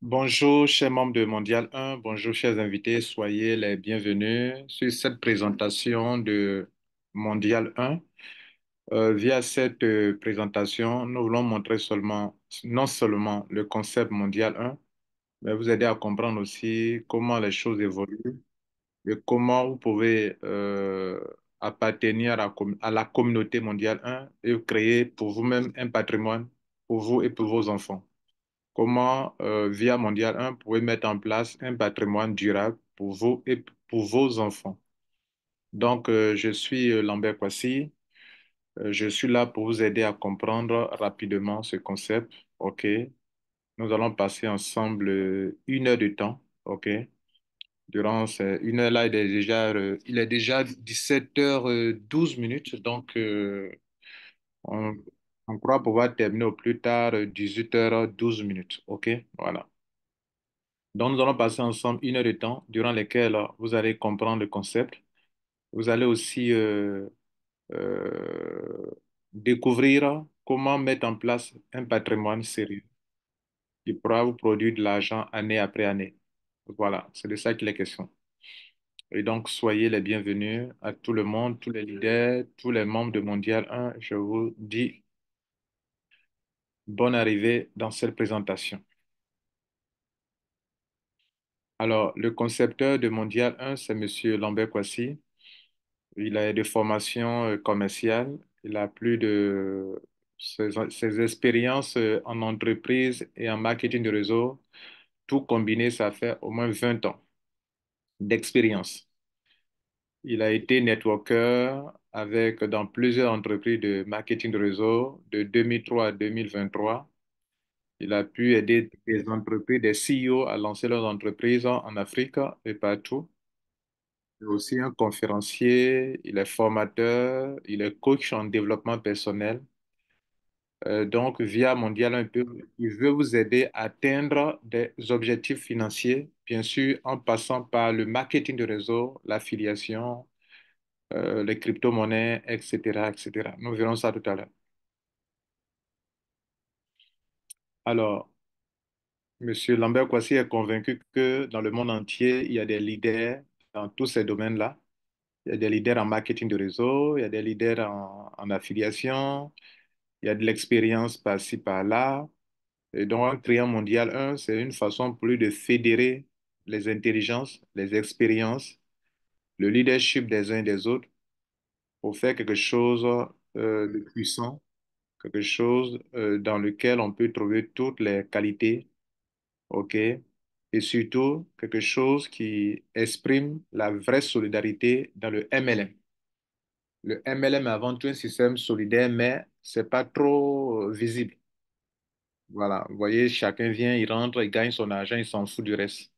Bonjour, chers membres de Mondial 1, bonjour, chers invités, soyez les bienvenus sur cette présentation de Mondial 1. Via cette présentation, nous voulons montrer non seulement le concept Mondial 1, mais vous aider à comprendre aussi comment les choses évoluent et comment vous pouvez appartenir à la communauté Mondial 1 et créer pour vous-même un patrimoine pour vous et pour vos enfants. Comment, via Mondial 1, vous pouvez mettre en place un patrimoine durable pour vous et pour vos enfants. Donc, je suis Lambert Kwasi. Je suis là pour vous aider à comprendre rapidement ce concept. OK? Nous allons passer ensemble 1 heure de temps. OK? Durant ces 1 heure-là, il est déjà 17h12 minutes. Donc, on, on croit pouvoir terminer au plus tard 18h12 minutes. OK? Voilà. Donc, nous allons passer ensemble 1 heure de temps durant lesquelles vous allez comprendre le concept. Vous allez aussi euh, découvrir comment mettre en place un patrimoine sérieux qui pourra vous produire de l'argent année après année. Voilà, c'est de ça qu'il est question. Et donc, soyez les bienvenus à tout le monde, tous les leaders, tous les membres de Mondial 1. Je vous dis bonne arrivée dans cette présentation. Alors, le concepteur de Mondial 1, c'est Monsieur Lambert Kwasi. Il a de formation commerciale. Il a plus de ses expériences en entreprise et en marketing de réseau. Tout combiné, ça fait au moins 20 ans d'expérience. Il a été networker dans plusieurs entreprises de marketing de réseau de 2003 à 2023. Il a pu aider des entreprises, des CEO à lancer leurs entreprises en Afrique et partout. Il est aussi un conférencier, il est formateur, il est coach en développement personnel. Donc, via Mondial un peu, il veut vous aider à atteindre des objectifs financiers, bien sûr, en passant par le marketing de réseau, l'affiliation, les crypto-monnaies, etc., etc. Nous verrons ça tout à l'heure. Alors, Monsieur Lambert Kwasi est convaincu que dans le monde entier, il y a des leaders dans tous ces domaines-là. Il y a des leaders en marketing de réseau, il y a des leaders en affiliation, il y a de l'expérience par-ci, par-là. Et donc, en créant Mondial 1, c'est une façon pour lui de fédérer les intelligences, les expériences, le leadership des uns et des autres pour faire quelque chose de puissant, quelque chose dans lequel on peut trouver toutes les qualités, OK? Et surtout, quelque chose qui exprime la vraie solidarité dans le MLM. Le MLM est avant tout un système solidaire, mais c'est pas trop visible. Voilà, vous voyez, chacun vient, il rentre, il gagne son argent, il s'en fout du reste.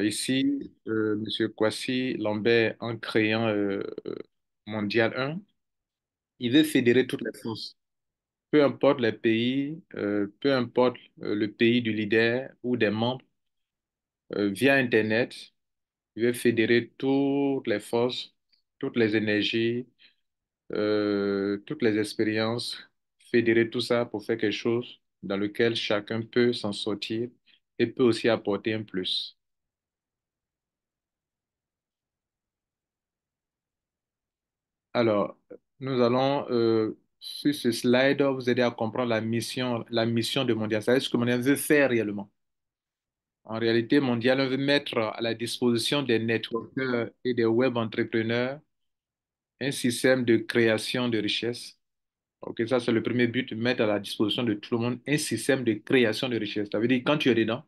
Ici, M. Kwasi Lambert, en créant Mondial 1, il veut fédérer toutes les forces. Peu importe les pays, peu importe le pays du leader ou des membres, via Internet, il veut fédérer toutes les forces, toutes les énergies, toutes les expériences, fédérer tout ça pour faire quelque chose dans lequel chacun peut s'en sortir et peut aussi apporter un plus. Alors, nous allons, sur ce slide, vous aider à comprendre la mission de Mondial. C'est ce que Mondial veut faire réellement. En réalité, Mondial veut mettre à la disposition des networkers et des web entrepreneurs un système de création de richesse. Ok, ça c'est le premier but, mettre à la disposition de tout le monde un système de création de richesse. Ça veut dire quand tu es dedans,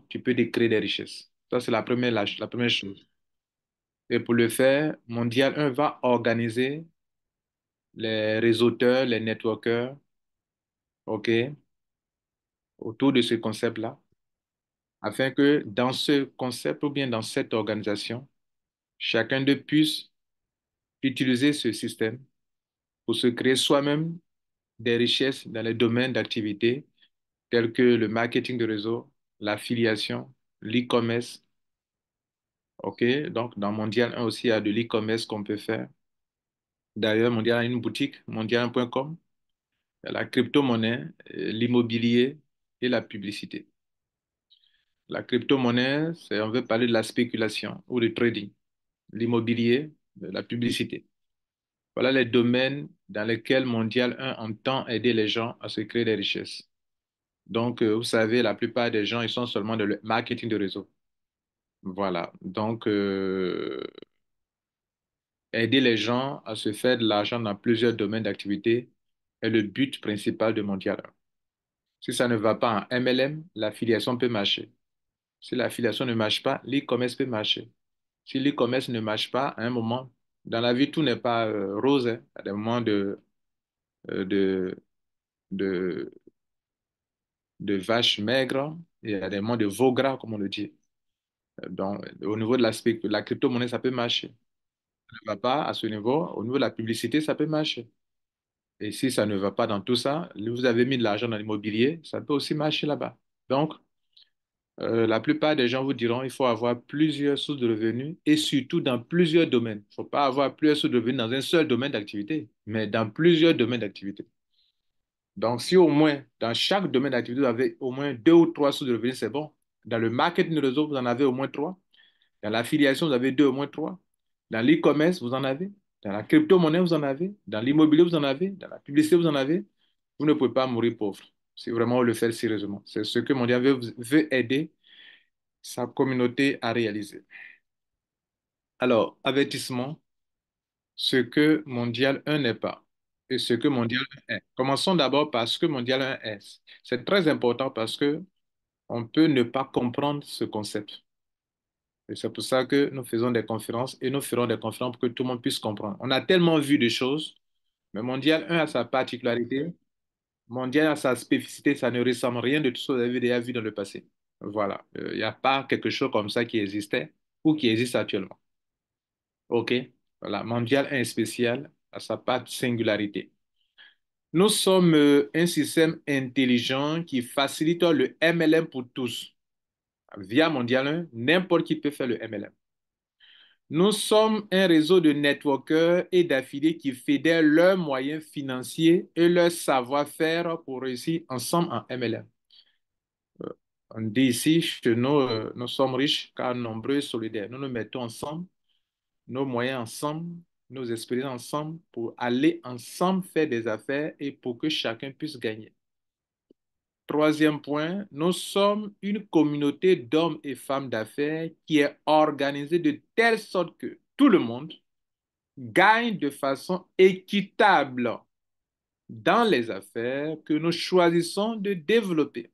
tu peux créer des richesses. Ça c'est la première chose. Et pour le faire, Mondial 1 va organiser les réseauteurs, les networkers, ok, autour de ce concept-là, afin que dans ce concept ou bien dans cette organisation, chacun d'eux puisse utiliser ce système pour se créer soi-même des richesses dans les domaines d'activité tels que le marketing de réseau, l'affiliation, l'e-commerce. OK? Donc, dans Mondial 1 aussi, il y a de l'e-commerce qu'on peut faire. D'ailleurs, Mondial a une boutique, mondial1.com. Il y a la crypto-monnaie, l'immobilier. et la publicité. La crypto-monnaie, c'est, on veut parler de la spéculation ou du trading, l'immobilier, de la publicité. Voilà les domaines dans lesquels Mondial 1 entend aider les gens à se créer des richesses. Donc, vous savez, la plupart des gens, ils sont seulement dans le marketing de réseau. Voilà. Donc, aider les gens à se faire de l'argent dans plusieurs domaines d'activité est le but principal de Mondial 1. Si ça ne va pas en MLM, l'affiliation peut marcher. Si l'affiliation ne marche pas, l'e-commerce peut marcher. Si l'e-commerce ne marche pas, à un moment, dans la vie, tout n'est pas rose, hein. Il y a des moments euh, de, de, de vaches maigres, il y a des moments de veau gras, comme on le dit. Donc, au niveau de l'aspect de la crypto-monnaie, ça peut marcher. Ça ne va pas à ce niveau. Au niveau de la publicité, ça peut marcher. Et si ça ne va pas dans tout ça, vous avez mis de l'argent dans l'immobilier, ça peut aussi marcher là-bas. Donc, la plupart des gens vous diront il faut avoir plusieurs sources de revenus et surtout dans plusieurs domaines. Il ne faut pas avoir plusieurs sources de revenus dans un seul domaine d'activité, mais dans plusieurs domaines d'activité. Donc, si au moins dans chaque domaine d'activité, vous avez au moins deux ou trois sources de revenus, c'est bon. Dans le marketing de réseau, vous en avez au moins trois. Dans l'affiliation, vous avez deux, au moins trois. Dans l'e-commerce, vous en avez. Dans la crypto-monnaie, vous en avez. Dans l'immobilier, vous en avez. Dans la publicité, vous en avez. Vous ne pouvez pas mourir pauvre. Si vraiment on le fait sérieusement. C'est ce que Mondial veut aider sa communauté à réaliser. Alors, avertissement, ce que Mondial 1 n'est pas et ce que Mondial 1 est. Commençons d'abord par ce que Mondial 1 est. C'est très important parce que on peut ne pas comprendre ce concept. Et c'est pour ça que nous faisons des conférences et nous ferons des conférences pour que tout le monde puisse comprendre. On a tellement vu de choses, mais Mondial 1 a sa particularité, Mondial a sa spécificité, ça ne ressemble à rien de tout ce que vous avez déjà vu dans le passé. Voilà. Il n'y a pas quelque chose comme ça qui existait ou qui existe actuellement. OK? Voilà. Mondial 1 est spécial à sa part singularité. Nous sommes un système intelligent qui facilite le MLM pour tous. Via Mondial 1, n'importe qui peut faire le MLM. Nous sommes un réseau de networkers et d'affiliés qui fédèrent leurs moyens financiers et leur savoir-faire pour réussir ensemble en MLM. On dit ici, chez nous, nous sommes riches car nombreux et solidaires. Nous nous mettons ensemble, nos moyens ensemble, nos expériences ensemble pour aller ensemble faire des affaires et pour que chacun puisse gagner. Troisième point, nous sommes une communauté d'hommes et femmes d'affaires qui est organisée de telle sorte que tout le monde gagne de façon équitable dans les affaires que nous choisissons de développer.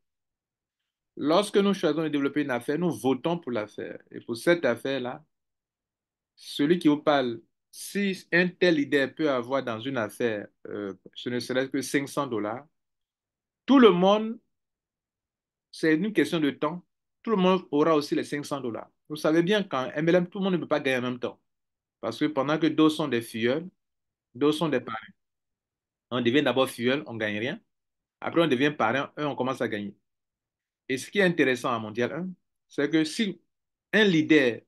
Lorsque nous choisissons de développer une affaire, nous votons pour l'affaire. Et pour cette affaire-là, celui qui vous parle, si un tel leader peut avoir dans une affaire, ce ne serait que 500 dollars, tout le monde, c'est une question de temps, tout le monde aura aussi les 500 dollars. Vous savez bien qu'en MLM, tout le monde ne peut pas gagner en même temps. Parce que pendant que d'autres sont des filleuls, d'autres sont des parents. On devient d'abord filleul, on ne gagne rien. Après, on devient parent, on commence à gagner. Et ce qui est intéressant à Mondial 1, c'est que si un leader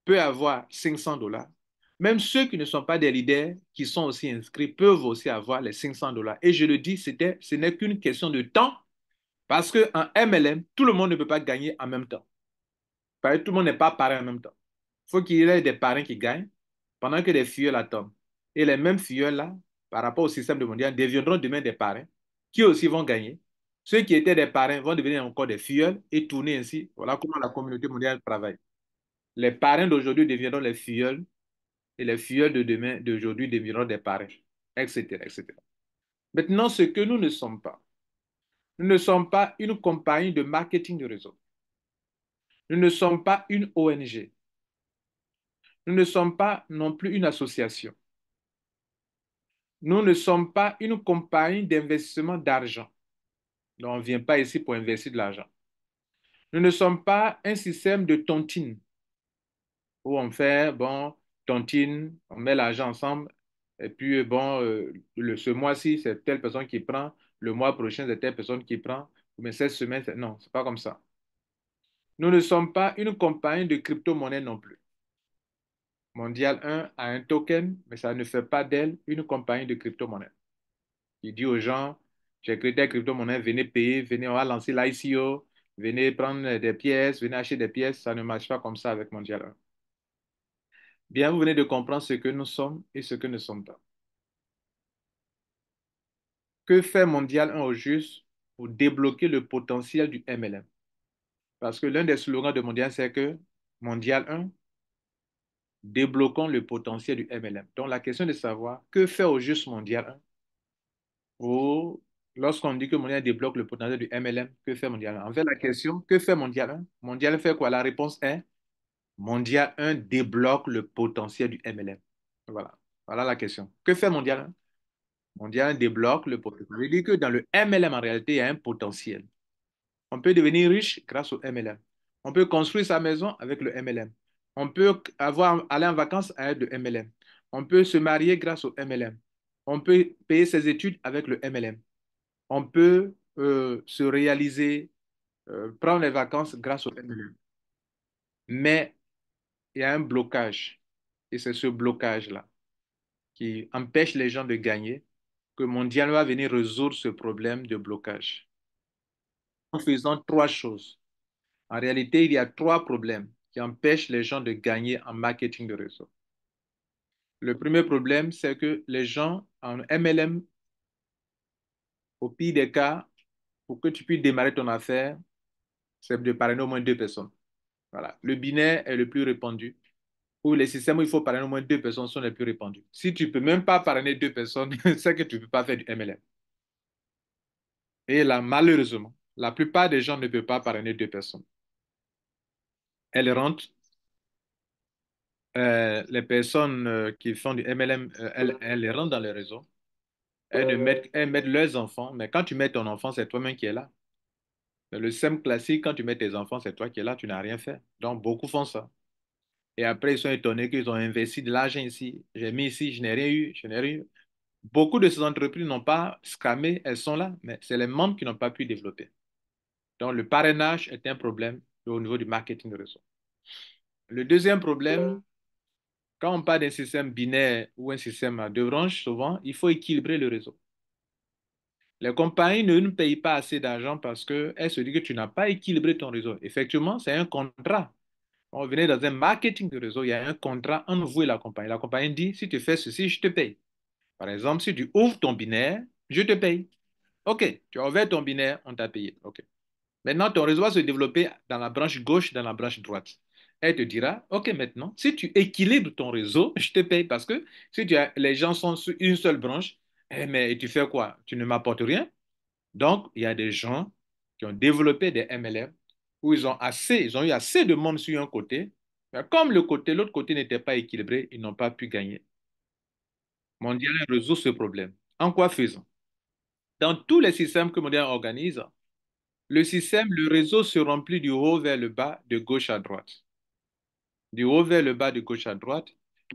peut avoir 500 dollars, même ceux qui ne sont pas des leaders, qui sont aussi inscrits, peuvent aussi avoir les 500 dollars. Et je le dis, ce n'est qu'une question de temps, parce qu'en MLM, tout le monde ne peut pas gagner en même temps. Parce que tout le monde n'est pas parent en même temps. Il faut qu'il y ait des parents qui gagnent pendant que des filles attendent. Et les mêmes filles-là, par rapport au système de mondial, deviendront demain des parents qui aussi vont gagner. Ceux qui étaient des parents vont devenir encore des filles et tourner ainsi. Voilà comment la communauté mondiale travaille. Les parents d'aujourd'hui deviendront les filles et les filles de demain, d'aujourd'hui deviendront des parents, etc., etc. Maintenant, ce que nous ne sommes pas, nous ne sommes pas une compagnie de marketing de réseau. Nous ne sommes pas une ONG. Nous ne sommes pas non plus une association. Nous ne sommes pas une compagnie d'investissement d'argent. Donc, on ne vient pas ici pour investir de l'argent. Nous ne sommes pas un système de tontine où on fait, bon, tontine, on met l'argent ensemble, et puis, bon, ce mois-ci, c'est telle personne qui prend, le mois prochain, c'est telle personne qui prend, mais cette semaine, non, c'est pas comme ça. Nous ne sommes pas une compagnie de crypto-monnaie non plus. Mondial 1 a un token, mais ça ne fait pas d'elle une compagnie de crypto-monnaie. Il dit aux gens, J'ai créé des crypto-monnaies, venez payer, venez, on va lancer l'ICO, venez prendre des pièces, venez acheter des pièces. Ça ne marche pas comme ça avec Mondial 1. Bien, vous venez de comprendre ce que nous sommes et ce que nous ne sommes pas. Que fait Mondial 1 au juste pour débloquer le potentiel du MLM? Parce que l'un des slogans de Mondial, c'est que Mondial 1, débloquons le potentiel du MLM. Donc, la question est de savoir que fait au juste Mondial 1 ou lorsqu'on dit que Mondial débloque le potentiel du MLM, que fait Mondial 1? En fait, la question, que fait Mondial 1? Mondial 1 fait quoi? La réponse est Mondial 1 débloque le potentiel du MLM. Voilà. Voilà la question. Que fait Mondial 1? Mondial 1 débloque le potentiel. Ça veut dire que dans le MLM, en réalité, il y a un potentiel. On peut devenir riche grâce au MLM. On peut construire sa maison avec le MLM. On peut aller en vacances avec le MLM. On peut se marier grâce au MLM. On peut payer ses études avec le MLM. On peut se réaliser, prendre les vacances grâce au MLM. Mais il y a un blocage. Et c'est ce blocage-là qui empêche les gens de gagner que Mondial va venir résoudre ce problème de blocage en faisant trois choses. En réalité, il y a trois problèmes qui empêchent les gens de gagner en marketing de réseau. Le premier problème, c'est que les gens en MLM, au pire des cas, pour que tu puisses démarrer ton affaire, c'est de parrainer au moins deux personnes. Voilà. Le binaire est le plus répandu. Ou les systèmes où il faut parrainer au moins deux personnes sont les plus répandus. Si tu ne peux même pas parrainer deux personnes, c'est que tu ne peux pas faire du MLM. Et là, malheureusement, la plupart des gens ne peuvent pas parrainer deux personnes. Elles rentrent, les personnes qui font du MLM, elles rentrent dans le réseau. Elles mettent leurs enfants, mais quand tu mets ton enfant, c'est toi-même qui es là. Le SEM classique, quand tu mets tes enfants, c'est toi qui es là, tu n'as rien fait. Donc, beaucoup font ça. Et après, ils sont étonnés qu'ils ont investi de l'argent ici. J'ai mis ici, je n'ai rien eu, je n'ai rien eu. Beaucoup de ces entreprises n'ont pas scamé, elles sont là, mais c'est les membres qui n'ont pas pu développer. Donc, le parrainage est un problème au niveau du marketing de réseau. Le deuxième problème, quand on parle d'un système binaire ou un système à deux branches, souvent, il faut équilibrer le réseau. Les compagnies ne nous payent pas assez d'argent parce qu'elles se disent que tu n'as pas équilibré ton réseau. Effectivement, c'est un contrat. On venait dans un marketing de réseau, il y a un contrat entre vous et la compagnie. La compagnie dit, si tu fais ceci, je te paye. Par exemple, si tu ouvres ton binaire, je te paye. OK, tu as ouvert ton binaire, on t'a payé. OK. Maintenant, ton réseau va se développer dans la branche gauche, dans la branche droite. Elle te dira, OK, maintenant, si tu équilibres ton réseau, je te paye parce que si les gens sont sur une seule branche, mais tu fais quoi? Tu ne m'apportes rien. Donc, il y a des gens qui ont développé des MLM où ils ont eu assez de monde sur un côté, mais comme l'autre côté n'était pas équilibré, ils n'ont pas pu gagner. Mondial résout ce problème. En quoi faisant? Dans tous les systèmes que Mondial organise, le réseau se remplit du haut vers le bas, de gauche à droite. Du haut vers le bas, de gauche à droite.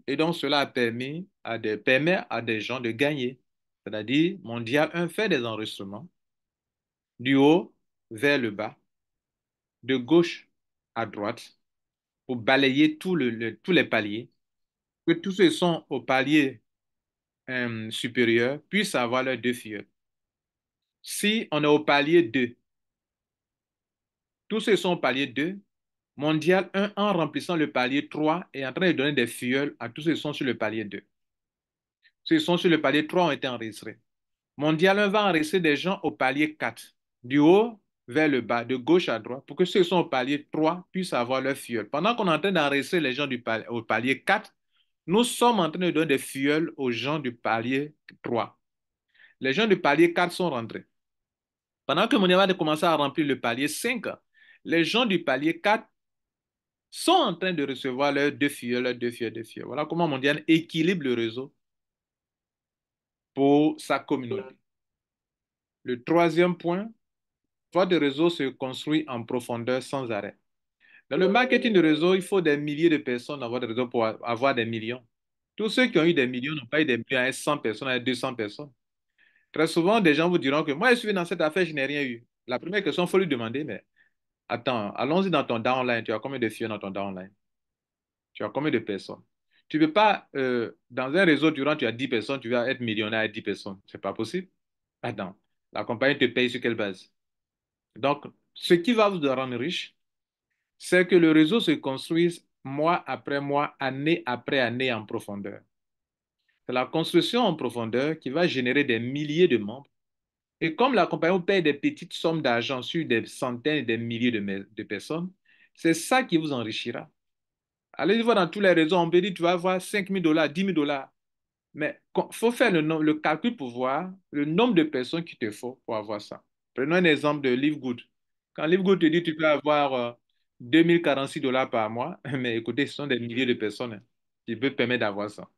Et donc, cela permet à des gens de gagner. C'est-à-dire, Mondial 1 fait des enregistrements du haut vers le bas, de gauche à droite, pour balayer tous les paliers, que tous ceux qui sont au palier supérieur puissent avoir leurs deux filleuls. Si on est au palier 2, tous ceux qui sont au palier 2, Mondial 1, en remplissant le palier 3, est en train de donner des filleuls à tous ceux qui sont sur le palier 2. Ceux qui sont sur le palier 3 ont été enregistrés. Mondial 1 va enregistrer des gens au palier 4, du haut vers le bas, de gauche à droite, pour que ceux qui sont au palier 3 puissent avoir leur filleul. Pendant qu'on est en train d'enregistrer les gens au palier 4, nous sommes en train de donner des filleuls aux gens du palier 3. Les gens du palier 4 sont rentrés. Pendant que Mondial va commencer à remplir le palier 5, les gens du palier 4 sont en train de recevoir leurs deux filleuls, leurs deux filleuls, deux filleuls. Voilà comment Mondial équilibre le réseau pour sa communauté. Le troisième point, votre réseau se construit en profondeur sans arrêt. Dans le marketing de réseau, il faut des milliers de personnes dans votre réseau pour avoir des millions. Tous ceux qui ont eu des millions n'ont pas eu des millions avec 100 personnes, avec 200 personnes. Très souvent, des gens vous diront que moi, je suis dans cette affaire, je n'ai rien eu. La première question, il faut lui demander, mais attends, allons-y dans ton downline. Tu as combien de filles dans ton downline? Tu as combien de personnes? Tu ne peux pas, dans un réseau, durant tu as 10 personnes, tu vas être millionnaire avec 10 personnes. C'est pas possible. Attends. La compagnie te paye sur quelle base? Donc, ce qui va vous rendre riche, c'est que le réseau se construise mois après mois, année après année en profondeur. C'est la construction en profondeur qui va générer des milliers de membres. Et comme la compagnie vous paye des petites sommes d'argent sur des centaines et des milliers de personnes, c'est ça qui vous enrichira. Allez voir dans tous les réseaux, on peut dire tu vas avoir 5 000 $, 10 000 $. Mais il faut faire le calcul pour voir le nombre de personnes qu'il te faut pour avoir ça. Prenons un exemple de Livegood. Quand Livegood te dit que tu peux avoir 2046 $ par mois, mais écoutez, ce sont des milliers de personnes qui peuvent permettre d'avoir ça.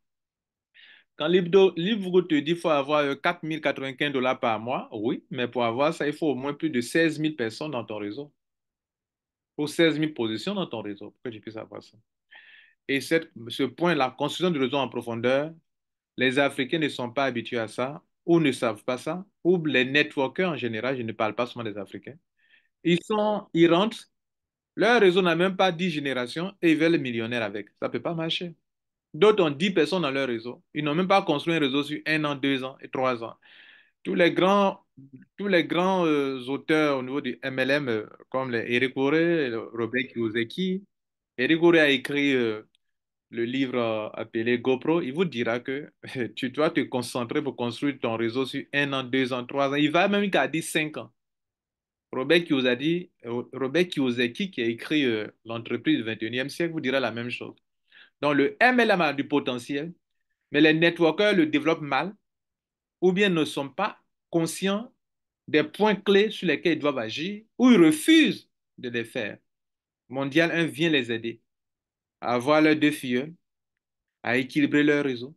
Quand Livegood te dit qu'il faut avoir 4095 $ par mois, oui, mais pour avoir ça, il faut au moins plus de 16 000 personnes dans ton réseau. Ou 16 000 positions dans ton réseau pour que tu puisses avoir ça. Et ce point, la construction du réseau en profondeur, les Africains ne sont pas habitués à ça, ou ne savent pas ça, ou les networkers en général, je ne parle pas seulement des Africains. Ils rentrent, leur réseau n'a même pas 10 générations et ils veulent être millionnaires avec. Ça ne peut pas marcher. D'autres ont 10 personnes dans leur réseau. Ils n'ont même pas construit un réseau sur 1 an, 2 ans et 3 ans. Tous les grands, tous les grands auteurs au niveau du MLM, comme les Eric Worre, Robert Kiyosaki, Eric Worre a écrit le livre appelé GoPro, il vous dira que tu dois te concentrer pour construire ton réseau sur 1 an, 2 ans, 3 ans. Il va même jusqu'à dire 5 ans. Robert Kiyosaki, qui a écrit L'entreprise du 21e siècle, vous dira la même chose. Donc, le MLM a du potentiel, mais les networkers le développent mal ou bien ne sont pas conscients des points clés sur lesquels ils doivent agir ou ils refusent de les faire. Mondial 1 vient les aider à avoir leurs deux filles, à équilibrer leur réseau,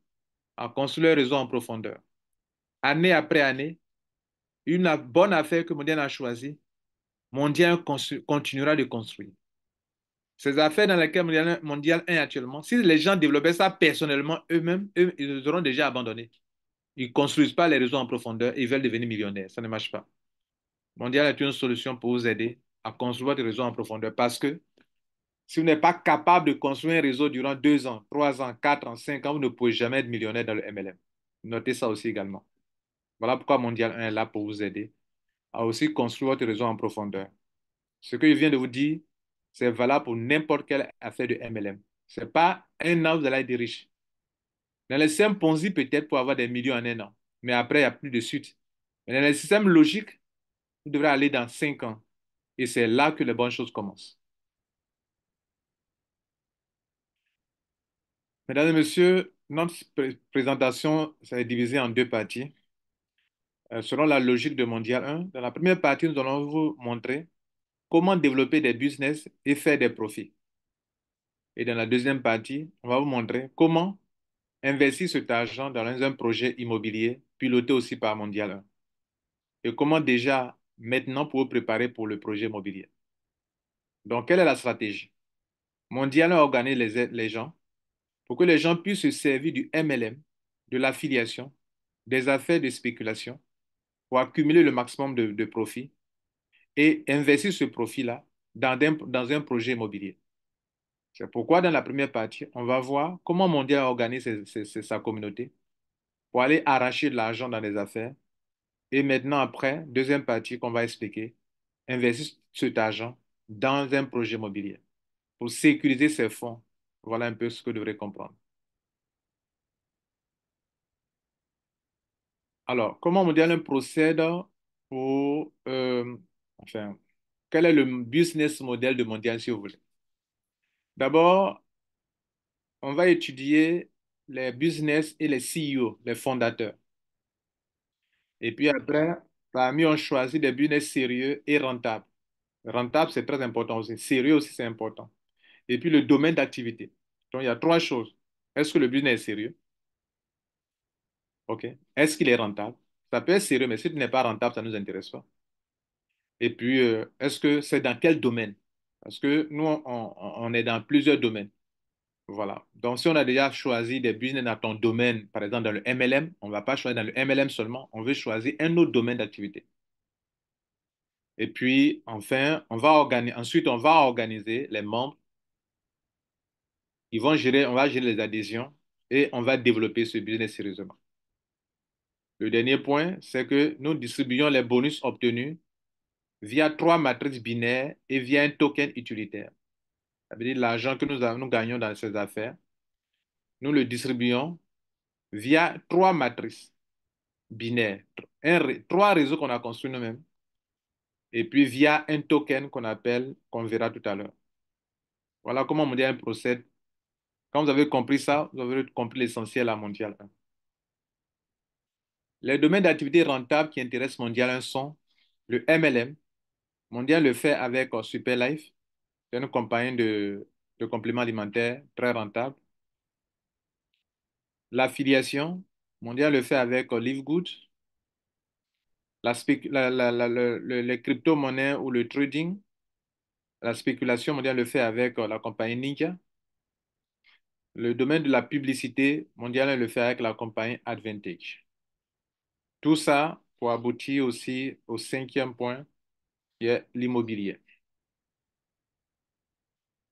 à construire leur réseau en profondeur. Année après année, une bonne affaire que Mondial a choisie, Mondial continuera de construire. Ces affaires dans lesquelles Mondial est actuellement, si les gens développaient ça personnellement eux-mêmes, ils auront déjà abandonné. Ils ne construisent pas les réseaux en profondeur, ils veulent devenir millionnaires. Ça ne marche pas. Mondial est une solution pour vous aider à construire votre réseau en profondeur parce que si vous n'êtes pas capable de construire un réseau durant 2 ans, 3 ans, 4 ans, 5 ans, vous ne pouvez jamais être millionnaire dans le MLM. Notez ça aussi également. Voilà pourquoi Mondial 1 est là pour vous aider à aussi construire votre réseau en profondeur. Ce que je viens de vous dire, c'est valable pour n'importe quelle affaire de MLM. Ce n'est pas un an, vous allez être riche. Dans les systèmes Ponzi, peut-être pour avoir des millions en un an, mais après, il n'y a plus de suite. Mais dans les systèmes logiques, vous devrez aller dans 5 ans. Et c'est là que les bonnes choses commencent. Mesdames et messieurs, notre présentation est divisée en deux parties. Selon la logique de Mondial 1, dans la première partie, nous allons vous montrer comment développer des business et faire des profits. Et dans la deuxième partie, on va vous montrer comment investir cet argent dans un projet immobilier piloté aussi par Mondial 1. Et comment déjà maintenant pour vous préparer pour le projet immobilier. Donc, quelle est la stratégie? Mondial 1 organise les gens pour que les gens puissent se servir du MLM, de l'affiliation, des affaires de spéculation pour accumuler le maximum de profit et investir ce profit-là dans un projet immobilier. C'est pourquoi dans la première partie, on va voir comment Mondial organise sa communauté pour aller arracher de l'argent dans les affaires. Et maintenant, après, deuxième partie qu'on va expliquer, investir cet argent dans un projet immobilier pour sécuriser ses fonds. Voilà un peu ce que vous devrez comprendre. Alors, comment Mondial procède pour... enfin, quel est le business model de Mondial, si vous voulez? D'abord, on va étudier les business et les CEO, les fondateurs. Et puis après, parmi, on choisit des business sérieux et rentables. Rentable, c'est très important aussi. Sérieux aussi, c'est important. Et puis le domaine d'activité. Donc, il y a trois choses. Est-ce que le business est sérieux? OK. Est-ce qu'il est rentable? Ça peut être sérieux, mais si ce n'est pas rentable, ça ne nous intéresse pas. Et puis, est-ce que c'est dans quel domaine? Parce que nous, on est dans plusieurs domaines. Voilà. Donc, si on a déjà choisi des business dans ton domaine, par exemple dans le MLM, on ne va pas choisir dans le MLM seulement, on veut choisir un autre domaine d'activité. Et puis, enfin, ensuite, on va organiser les membres. On va gérer les adhésions et on va développer ce business sérieusement. Le dernier point, c'est que nous distribuons les bonus obtenus via trois matrices binaires et via un token utilitaire. Ça veut dire l'argent que nous gagnons dans ces affaires, nous le distribuons via trois matrices binaires, trois réseaux qu'on a construits nous-mêmes, et puis via un token qu'on verra tout à l'heure. Voilà comment Mondial procède. Quand vous avez compris ça, vous avez compris l'essentiel à Mondial 1. Les domaines d'activité rentables qui intéressent Mondial 1 sont le MLM. Mondial le fait avec Superlife, c'est une compagnie de compléments alimentaires très rentable. L'affiliation, Mondial le fait avec Livegood. Les crypto-monnaies ou le trading, la spéculation, Mondial le fait avec la compagnie Ninja. Le domaine de la publicité, Mondial le fait avec la compagnie Advantage. Tout ça pour aboutir aussi au cinquième point, qui est l'immobilier.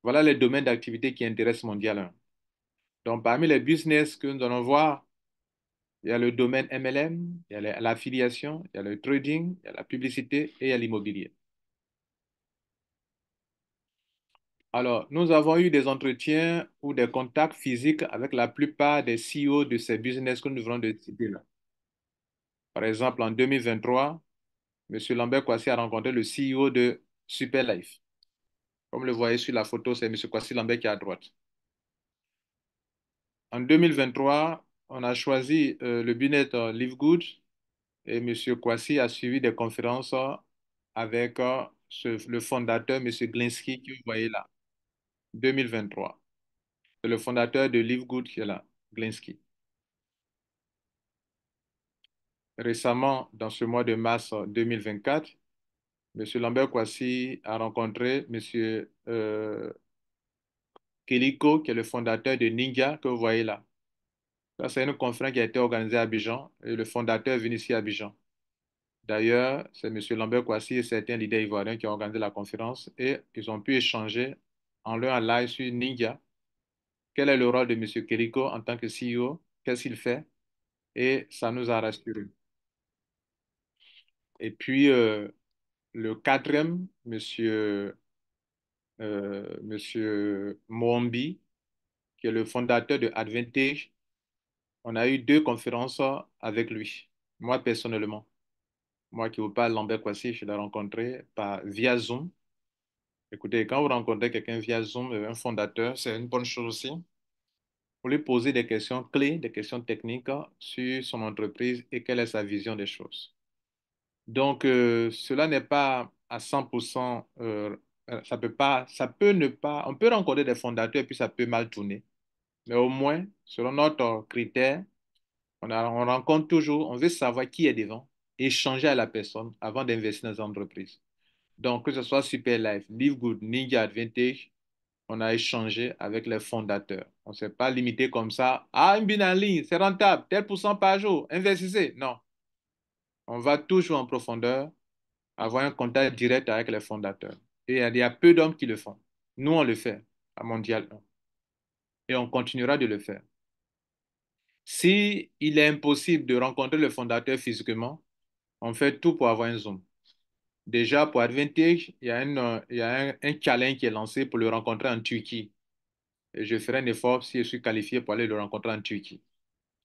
Voilà les domaines d'activité qui intéressent Mondial 1. Donc, parmi les business que nous allons voir, il y a le domaine MLM, il y a l'affiliation, il y a le trading, il y a la publicité et il y a l'immobilier. Alors, nous avons eu des entretiens ou des contacts physiques avec la plupart des CEO de ces business que nous venons de citer là. Par exemple, en 2023, M. Lambert Kwasi a rencontré le CEO de Superlife. Comme le voyez sur la photo, c'est M. Kwasi Lambert qui est à droite. En 2023, on a choisi le business Livegood et M. Kwasi a suivi des conférences avec le fondateur, M. Glinsky, que vous voyez là, 2023. C'est le fondateur de Livegood qui est là, Glinsky. Récemment, dans ce mois de mars 2024, M. Lambert Kwasi a rencontré M. Keliko, qui est le fondateur de Ninja, que vous voyez là. Ça, c'est une conférence qui a été organisée à Abidjan et le fondateur est venu ici à Abidjan. D'ailleurs, c'est M. Lambert Kwasi et certains leaders ivoiriens qui ont organisé la conférence et ils ont pu échanger en leur live sur Ninja. Quel est le rôle de M. Keliko en tant que CEO? Qu'est-ce qu'il fait? Et ça nous a rassurés. Et puis, le quatrième, Monsieur Mwombi, qui est le fondateur de Advantage, on a eu deux conférences avec lui. Moi, personnellement, moi qui vous parle, Lambert Kwasi, je l'ai rencontré via Zoom. Écoutez, quand vous rencontrez quelqu'un via Zoom, un fondateur, c'est une bonne chose aussi. Vous lui posez des questions clés, des questions techniques sur son entreprise et quelle est sa vision des choses. Donc, cela n'est pas à 100%, ça peut ne pas, on peut rencontrer des fondateurs et puis ça peut mal tourner. Mais au moins, selon notre critère, on rencontre toujours, on veut savoir qui est devant, échanger à la personne avant d'investir dans l'entreprise. Donc, que ce soit Superlife, Livegood, Ninja Advantage, on a échangé avec les fondateurs. On ne s'est pas limité comme ça. Ah, une bine en ligne, c'est rentable, tel pourcent par jour, investissez. Non, on va toujours en profondeur, avoir un contact direct avec les fondateurs. Et il y a peu d'hommes qui le font. Nous, on le fait à Mondial 1. Et on continuera de le faire. Si il est impossible de rencontrer le fondateur physiquement, on fait tout pour avoir un Zoom. Déjà, pour Advantage, il y a un challenge qui est lancé pour le rencontrer en Turquie. Et je ferai un effort si je suis qualifié pour aller le rencontrer en Turquie.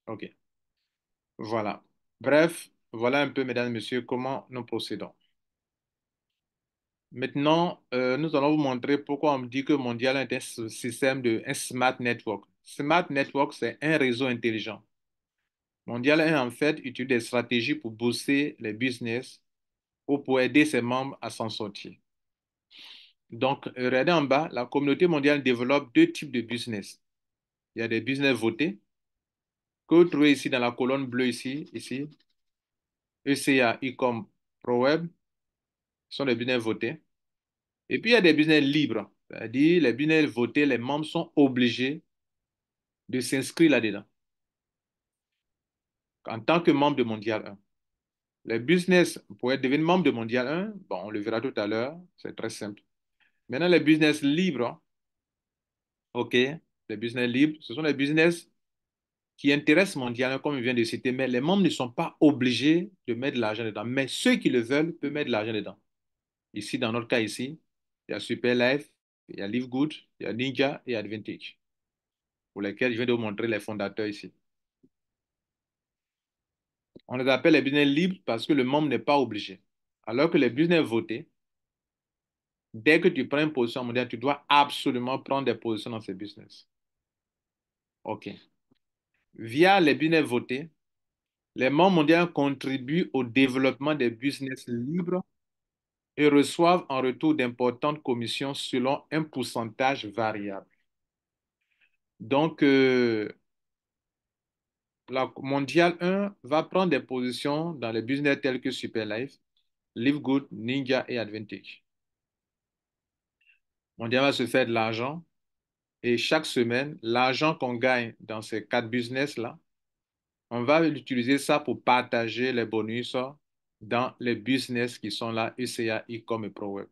OK. Voilà. Bref, voilà un peu, mesdames et messieurs, comment nous procédons. Maintenant, nous allons vous montrer pourquoi on me dit que Mondial est un système un smart network. Smart network, c'est un réseau intelligent. Mondial est en fait utilise des stratégies pour booster les business ou pour aider ses membres à s'en sortir. Donc, regardez en bas, la communauté mondiale développe deux types de business. Il y a des business votés, que vous trouvez ici dans la colonne bleue ici, ECA, Ecom, ProWeb, sont des business votés. Et puis, il y a des business libres, c'est-à-dire les business votés, les membres sont obligés de s'inscrire là-dedans en tant que membre de Mondial 1. Les business, pour devenir membre de Mondial 1, bon, on le verra tout à l'heure, c'est très simple. Maintenant, les business libres, OK, les business libres, ce sont les business qui intéresse mondialement, comme je viens de citer, mais les membres ne sont pas obligés de mettre de l'argent dedans. Mais ceux qui le veulent peuvent mettre de l'argent dedans. Ici, dans notre cas ici, il y a Superlife, il y a Livegood, il y a Ninja et Advantage, pour lesquels je viens de vous montrer les fondateurs ici. On les appelle les business libres parce que le membre n'est pas obligé. Alors que les business votés, dès que tu prends une position mondiale, tu dois absolument prendre des positions dans ces business. OK. Via les business votés, les membres mondiaux contribuent au développement des business libres et reçoivent en retour d'importantes commissions selon un pourcentage variable. Donc, la mondiale 1 va prendre des positions dans les business tels que Superlife, Livegood, Ninja et Advantage. Mondial va se faire de l'argent et chaque semaine, l'argent qu'on gagne dans ces quatre business-là, on va utiliser ça pour partager les bonus dans les business qui sont là, ECA, Ecom et ProWeb.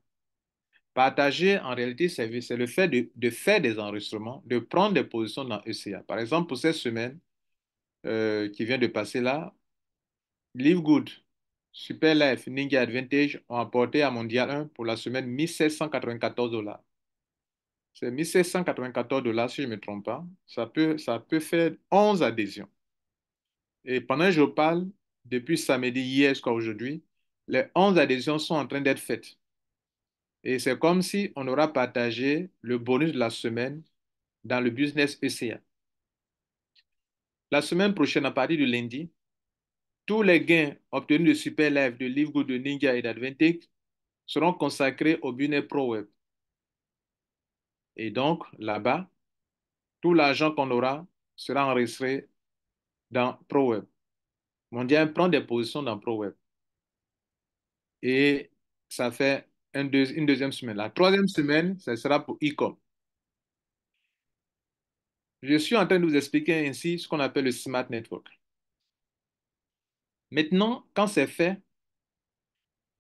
Partager, en réalité, c'est le fait de faire des enregistrements, de prendre des positions dans ECA. Par exemple, pour cette semaine qui vient de passer là, Livegood, Superlife, Ninja Advantage ont apporté à Mondial 1 pour la semaine 1794 $. C'est 1794 $, si je ne me trompe pas. Ça peut faire 11 adhésions. Et pendant que je parle, depuis samedi, hier jusqu'à aujourd'hui, les 11 adhésions sont en train d'être faites. Et c'est comme si on aura partagé le bonus de la semaine dans le business ECA. La semaine prochaine, à partir de lundi, tous les gains obtenus de Superlife, de Livegood, de Ninja et d'Advantage seront consacrés au business ProWeb. Et donc, là-bas, tout l'argent qu'on aura sera enregistré dans ProWeb. Mondial prend des positions dans ProWeb. Et ça fait une deuxième semaine. La troisième semaine, ça sera pour Ecom. Je suis en train de vous expliquer ainsi ce qu'on appelle le Smart Network. Maintenant, quand c'est fait,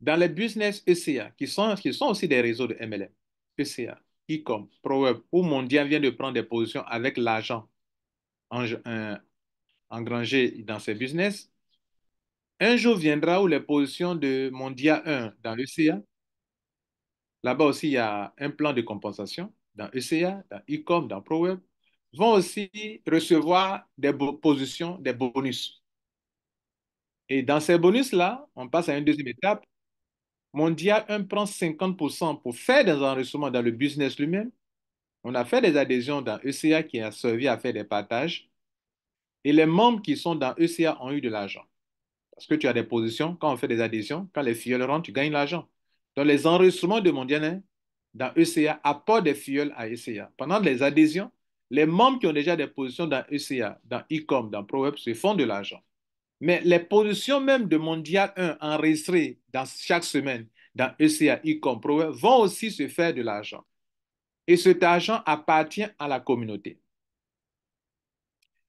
dans les business ECA, qui sont aussi des réseaux de MLM, ECA, Ecom, ProWeb, où Mondial vient de prendre des positions avec l'argent engrangé dans ces business, un jour viendra où les positions de Mondial 1 dans l'ECA, là-bas aussi il y a un plan de compensation dans ECA, dans Ecom, dans ProWeb, vont aussi recevoir des positions, des bonus. Et dans ces bonus-là, on passe à une deuxième étape. Mondial 1 prend 50% pour faire des enregistrements dans le business lui-même. On a fait des adhésions dans ECA qui a servi à faire des partages. Et les membres qui sont dans ECA ont eu de l'argent. Parce que tu as des positions, quand on fait des adhésions, quand les filleuls rentrent, tu gagnes l'argent. Donc les enregistrements de Mondial 1 dans ECA apportent des filleuls à ECA. Pendant les adhésions, les membres qui ont déjà des positions dans ECA, dans Ecom, dans ProWeb se font de l'argent. Mais les positions même de Mondial 1 enregistrées dans chaque semaine dans ECA, Ecom, ProWeb vont aussi se faire de l'argent. Et cet argent appartient à la communauté.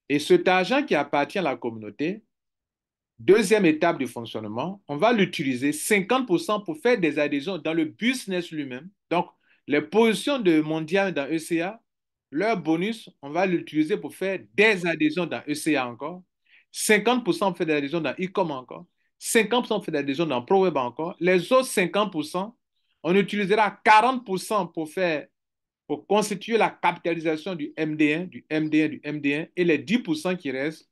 Et cet argent qui appartient à la communauté, deuxième étape du fonctionnement, on va l'utiliser 50% pour faire des adhésions dans le business lui-même. Donc, les positions de Mondial dans ECA, leur bonus, on va l'utiliser pour faire des adhésions dans ECA encore. 50% pour faire des adhésions dans Ecom encore. 50% pour faire des adhésions dans ProWeb encore. Les autres 50%, on utilisera 40% pour constituer la capitalisation du MD1, du MD1, du MD1 et les 10% qui restent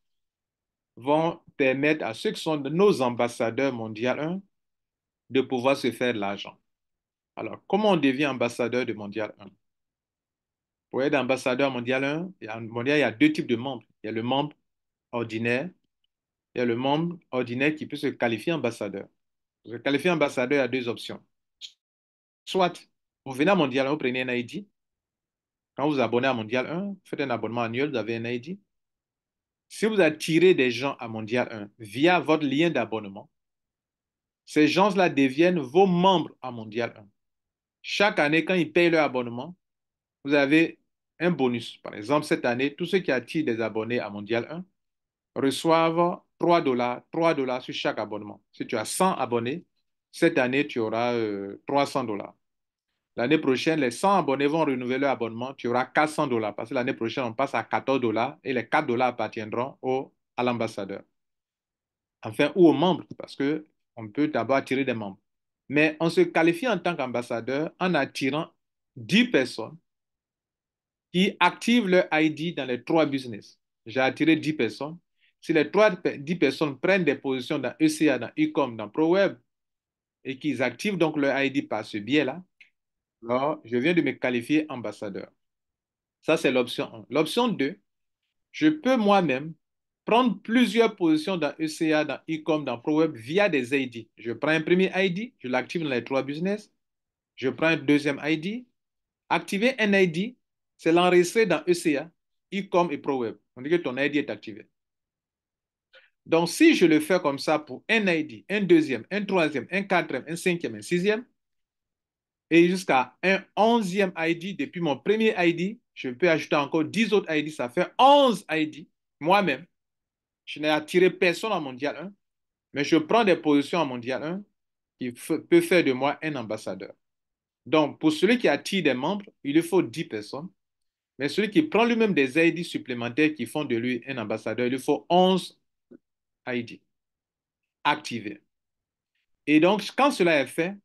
vont permettre à ceux qui sont nos ambassadeurs mondiaux 1 de pouvoir se faire de l'argent. Alors, comment on devient ambassadeur de Mondial 1? Pour être ambassadeur mondial 1, il y a deux types de membres. Il y a le membre ordinaire, il y a le membre ordinaire qui peut se qualifier ambassadeur. Pour se qualifier ambassadeur, il y a deux options. Soit vous venez à Mondial 1, vous prenez un ID. Quand vous vous abonnez à Mondial 1, vous faites un abonnement annuel, vous avez un ID. Si vous attirez des gens à Mondial 1 via votre lien d'abonnement, ces gens-là deviennent vos membres à Mondial 1. Chaque année, quand ils payent leur abonnement, vous avez un bonus. Par exemple, cette année, tous ceux qui attirent des abonnés à Mondial 1 reçoivent 3 dollars sur chaque abonnement. Si tu as 100 abonnés, cette année, tu auras 300 $. L'année prochaine, les 100 abonnés vont renouveler leur abonnement. Tu auras $400 parce que l'année prochaine, on passe à $14 et les $4 appartiendront à l'ambassadeur. Enfin, ou aux membres parce que on peut d'abord attirer des membres. Mais on se qualifie en tant qu'ambassadeur en attirant 10 personnes qui activent leur ID dans les trois business. J'ai attiré 10 personnes. Si les 10 personnes prennent des positions dans ECA, dans Ecom, dans ProWeb et qu'ils activent donc leur ID par ce biais-là, alors je viens de me qualifier ambassadeur. Ça, c'est l'option 1. L'option 2, je peux moi-même prendre plusieurs positions dans ECA, dans Ecom, dans ProWeb via des ID. Je prends un premier ID, je l'active dans les trois business. Je prends un deuxième ID. Activer un ID, c'est l'enregistrer dans ECA, Ecom et ProWeb. On dit que ton ID est activé. Donc, si je le fais comme ça pour un ID, un deuxième, un troisième, un quatrième, un cinquième, un sixième, et jusqu'à un onzième ID, depuis mon premier ID, je peux ajouter encore 10 autres ID, ça fait 11 ID, moi-même. Je n'ai attiré personne en Mondial 1, mais je prends des positions en Mondial 1 qui peut faire de moi un ambassadeur. Donc, pour celui qui attire des membres, il lui faut 10 personnes. Mais celui qui prend lui-même des ID supplémentaires qui font de lui un ambassadeur, il lui faut 11 ID activés. Et donc, quand cela est fait,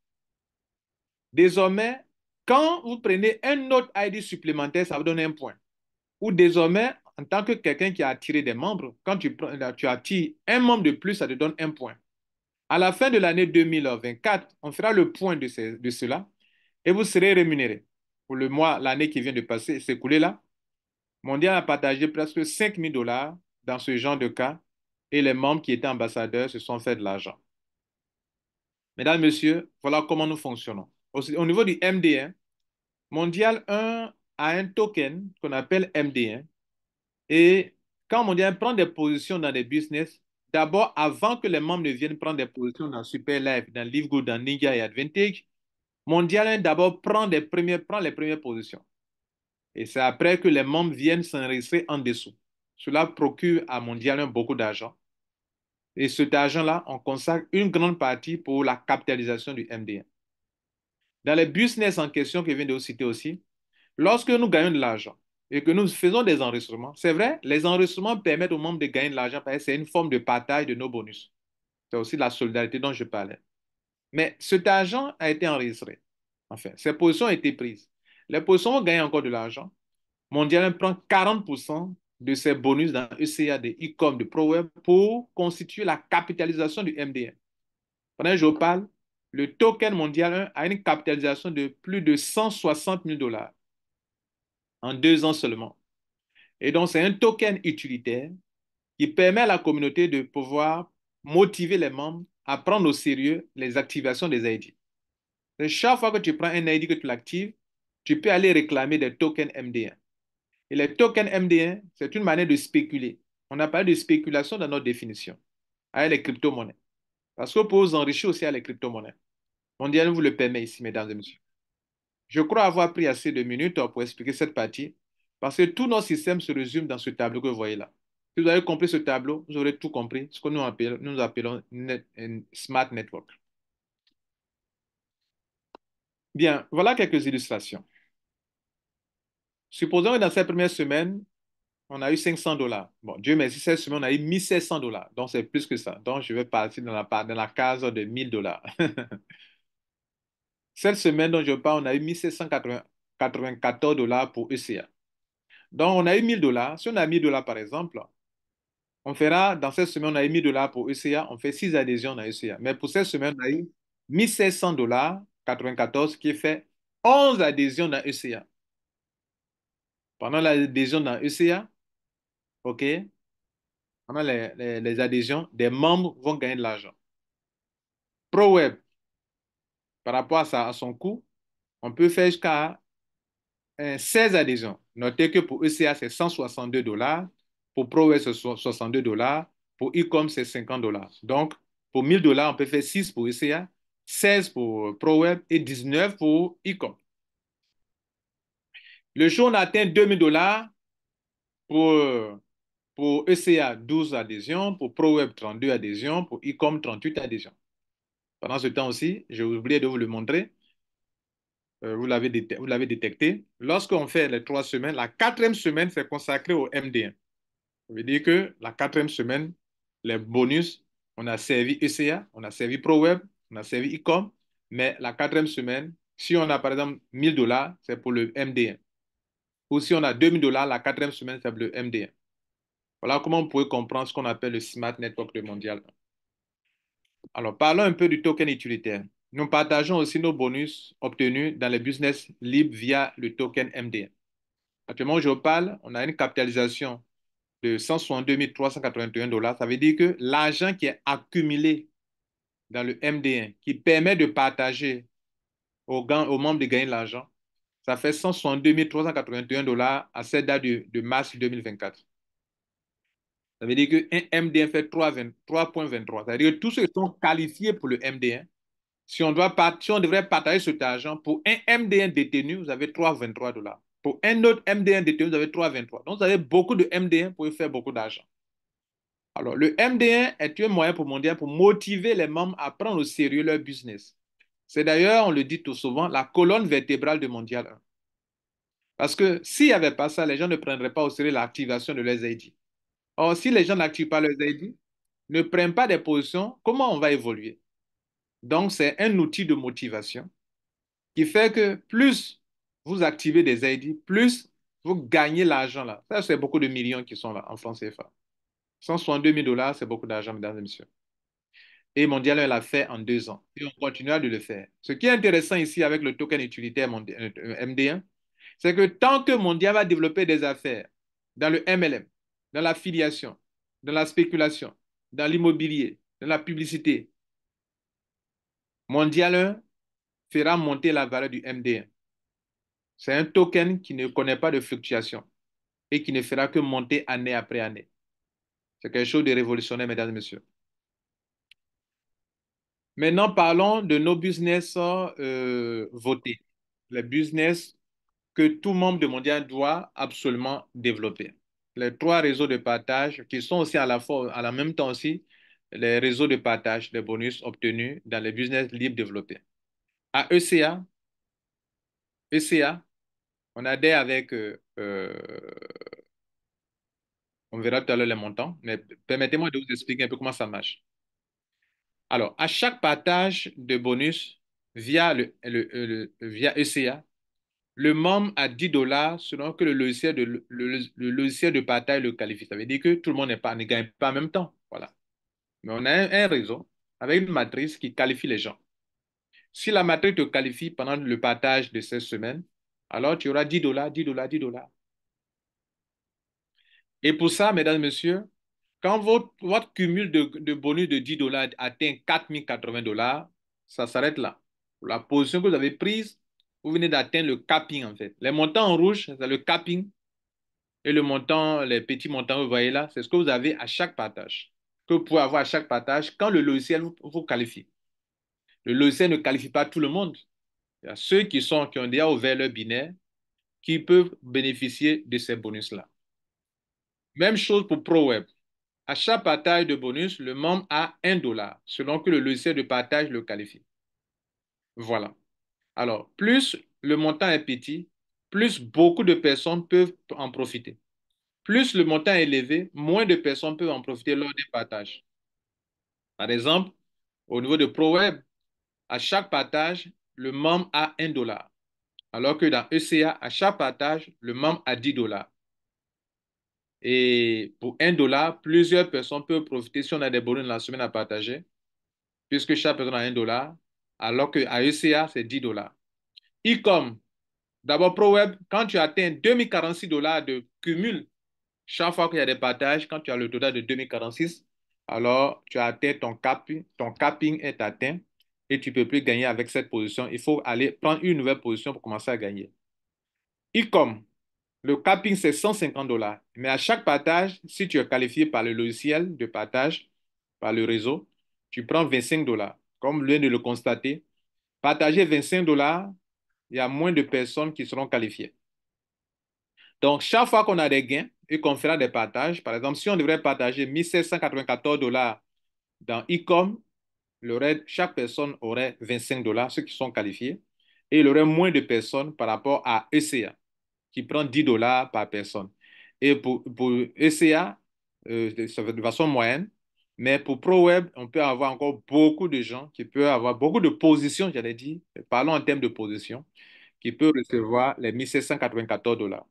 désormais, quand vous prenez un autre ID supplémentaire, ça vous donne un point. Ou désormais, en tant que quelqu'un qui a attiré des membres, quand tu attires un membre de plus, ça te donne un point. À la fin de l'année 2024, on fera le point de cela et vous serez rémunéré. Pour le mois, l'année qui vient de passer, s'écouler là, Mondial a partagé presque $5 000 dans ce genre de cas et les membres qui étaient ambassadeurs se sont fait de l'argent. Mesdames, Messieurs, voilà comment nous fonctionnons. Au niveau du MD1, Mondial 1 a un token qu'on appelle MD1 et quand Mondial prend des positions dans des business, d'abord, avant que les membres ne viennent prendre des positions dans Super Life, dans LiveGood, dans Ninja et Advantage, Mondial 1 d'abord prend les premières positions. Et c'est après que les membres viennent s'enregistrer en dessous. Cela procure à Mondial 1 beaucoup d'argent. Et cet argent-là, on consacre une grande partie pour la capitalisation du MD1. Dans les business en question que je viens de vous citer aussi, lorsque nous gagnons de l'argent et que nous faisons des enregistrements, c'est vrai, les enregistrements permettent aux membres de gagner de l'argent parce que c'est une forme de partage de nos bonus. C'est aussi la solidarité dont je parlais. Mais cet argent a été enregistré. Enfin, ces positions ont été prises. Les positions ont gagné encore de l'argent. Mondial prend 40% de ses bonus dans ECA, de e-com, de ProWeb pour constituer la capitalisation du MD1. Pendant que je vous parle, le token Mondial 1 a une capitalisation de plus de $160 000 en 2 ans seulement. Et donc, c'est un token utilitaire qui permet à la communauté de pouvoir motiver les membres à prendre au sérieux les activations des ID. Et chaque fois que tu prends un ID que tu l'actives, tu peux aller réclamer des tokens MD1. Et les tokens MD1, c'est une manière de spéculer. On a parlé de spéculation dans notre définition, avec les crypto-monnaies. Parce que pour vous enrichir aussi avec les crypto-monnaies. Mondial vous le permet ici, mesdames et messieurs. Je crois avoir pris assez de minutes pour expliquer cette partie, parce que tout notre système se résume dans ce tableau que vous voyez là. Si vous avez compris ce tableau, vous aurez tout compris, ce que nous appelons Smart Network. Bien, voilà quelques illustrations. Supposons que dans cette première semaine, on a eu $500. Bon, Dieu merci, cette semaine, on a eu $1 700. Donc, c'est plus que ça. Donc, je vais partir dans la case de $1 000. Cette semaine dont je parle, on a eu $1 794 pour ECA. Donc, on a eu $1 000. Si on a $1 000, par exemple, on fera, dans cette semaine, on a eu $1 000 pour ECA. On fait 6 adhésions dans ECA. Mais pour cette semaine, on a eu $1 700, 94, qui fait 11 adhésions dans ECA. Pendant l'adhésion dans ECA, OK, pendant les adhésions, des membres vont gagner de l'argent. ProWeb, par rapport à son coût, on peut faire jusqu'à 16 adhésions. Notez que pour ECA, c'est $162. Pour ProWeb, c'est $62. Pour Ecom, c'est $50. Donc, pour $1 000, on peut faire 6 pour ECA, 16 pour ProWeb et 19 pour Ecom. Le jour où on atteint $2 000 pour, pour ECA, 12 adhésions, pour ProWeb, 32 adhésions, pour Ecom, 38 adhésions. Pendant ce temps aussi, j'ai oublié de vous le montrer. vous l'avez détecté. Lorsqu'on fait les 3 semaines, la quatrième semaine, c'est consacré au MD1. Ça veut dire que la quatrième semaine, les bonus, on a servi ECA, on a servi ProWeb, on a servi Ecom, mais la quatrième semaine, si on a par exemple 1000 $, c'est pour le MD1. Ou si on a 2000 $, la quatrième semaine, c'est pour le MD1. Voilà comment on pourrait comprendre ce qu'on appelle le Smart Network de Mondial. Alors, parlons un peu du token utilitaire. Nous partageons aussi nos bonus obtenus dans les business libres via le token MD1. Actuellement, je parle, on a une capitalisation de 162 381 $. Ça veut dire que l'argent qui est accumulé dans le MD1, qui permet de partager aux membres de gagner de l'argent, ça fait 162 381 $ à cette date de mars 2024. Ça veut dire qu'un MD1 fait 3,23. Ça veut dire que tous ceux qui sont qualifiés pour le MD1, si on devrait partager cet argent, pour un MD1 détenu, vous avez 3,23 $. Pour un autre MD1 détenu, vous avez 3,23. Donc, vous avez beaucoup de MD1 pour faire beaucoup d'argent. Alors, le MD1 est un moyen pour Mondial pour motiver les membres à prendre au sérieux leur business. C'est d'ailleurs, on le dit tout souvent, la colonne vertébrale de Mondial 1. Parce que s'il n'y avait pas ça, les gens ne prendraient pas au sérieux l'activation de leurs ID. Or, si les gens n'activent pas leurs ID, ne prennent pas des positions, comment on va évoluer? Donc, c'est un outil de motivation qui fait que plus vous activez des ID, plus vous gagnez l'argent là. Ça, c'est beaucoup de millions qui sont là en France CFA. 162 000 $, c'est beaucoup d'argent, mesdames et messieurs. Et Mondial l'a fait en 2 ans. Et on continuera de le faire. Ce qui est intéressant ici avec le token utilitaire MD1, c'est que tant que Mondial va développer des affaires dans le MLM, dans l'affiliation, dans la spéculation, dans l'immobilier, dans la publicité, Mondial 1 fera monter la valeur du MD1. C'est un token qui ne connaît pas de fluctuation et qui ne fera que monter année après année. C'est quelque chose de révolutionnaire, mesdames et messieurs. Maintenant, parlons de nos business votés. Les business que tout membre de Mondial doit absolument développer. Les 3 réseaux de partage qui sont aussi à la fois, à la même temps aussi, les réseaux de partage des bonus obtenus dans les business libres développés. À ECA, on adhère avec, on verra tout à l'heure les montants, mais permettez-moi de vous expliquer un peu comment ça marche. Alors, à chaque partage de bonus via ECA, le membre a 10 $ selon que le logiciel de partage le qualifie. Ça veut dire que tout le monde ne gagne pas en même temps. Voilà. Mais on a un réseau avec une matrice qui qualifie les gens. Si la matrice te qualifie pendant le partage de 16 semaines, alors tu auras 10 $, 10 $, 10 $. Et pour ça, mesdames et messieurs, quand votre cumul de bonus de 10 $ atteint 4080 $, ça s'arrête là. La position que vous avez prise, vous venez d'atteindre le capping en fait. Les montants en rouge, c'est le capping. Et le montant, les petits montants que vous voyez là, c'est ce que vous avez à chaque partage. Que vous pouvez avoir à chaque partage quand le logiciel vous qualifie. Le logiciel ne qualifie pas tout le monde. Il y a ceux qui ont déjà ouvert leur binaire qui peuvent bénéficier de ces bonus-là. Même chose pour ProWeb. À chaque partage de bonus, le membre a 1 $ selon que le logiciel de partage le qualifie. Voilà. Alors, plus le montant est petit, plus beaucoup de personnes peuvent en profiter. Plus le montant est élevé, moins de personnes peuvent en profiter lors des partages. Par exemple, au niveau de ProWeb, à chaque partage, le membre a 1 $. Alors que dans ECA, à chaque partage, le membre a 10 $. Et pour 1 $, plusieurs personnes peuvent profiter si on a des bonus dans la semaine à partager, puisque chaque personne a 1 $, alors qu'à ECA, c'est 10 $. E-com, d'abord ProWeb, quand tu atteins 2046 $ de cumul, chaque fois qu'il y a des partages, quand tu as le total de 2046, alors tu as atteint ton capping est atteint et tu ne peux plus gagner avec cette position. Il faut aller prendre une nouvelle position pour commencer à gagner. E-com, le capping, c'est 150 $. Mais à chaque partage, si tu es qualifié par le logiciel de partage, par le réseau, tu prends 25 $. Comme vous venez de le constater, partager 25 $, il y a moins de personnes qui seront qualifiées. Donc, chaque fois qu'on a des gains et qu'on fera des partages, par exemple, si on devrait partager 1794 $ dans e-com, chaque personne aurait 25 $, ceux qui sont qualifiés. et il y aurait moins de personnes par rapport à ECA, qui prend 10 dollars par personne. Et pour ECA, ça va de façon moyenne, mais pour ProWeb, on peut avoir encore beaucoup de gens qui peuvent avoir beaucoup de positions, j'allais dire, parlons en termes de positions, qui peuvent recevoir les 1794 dollars.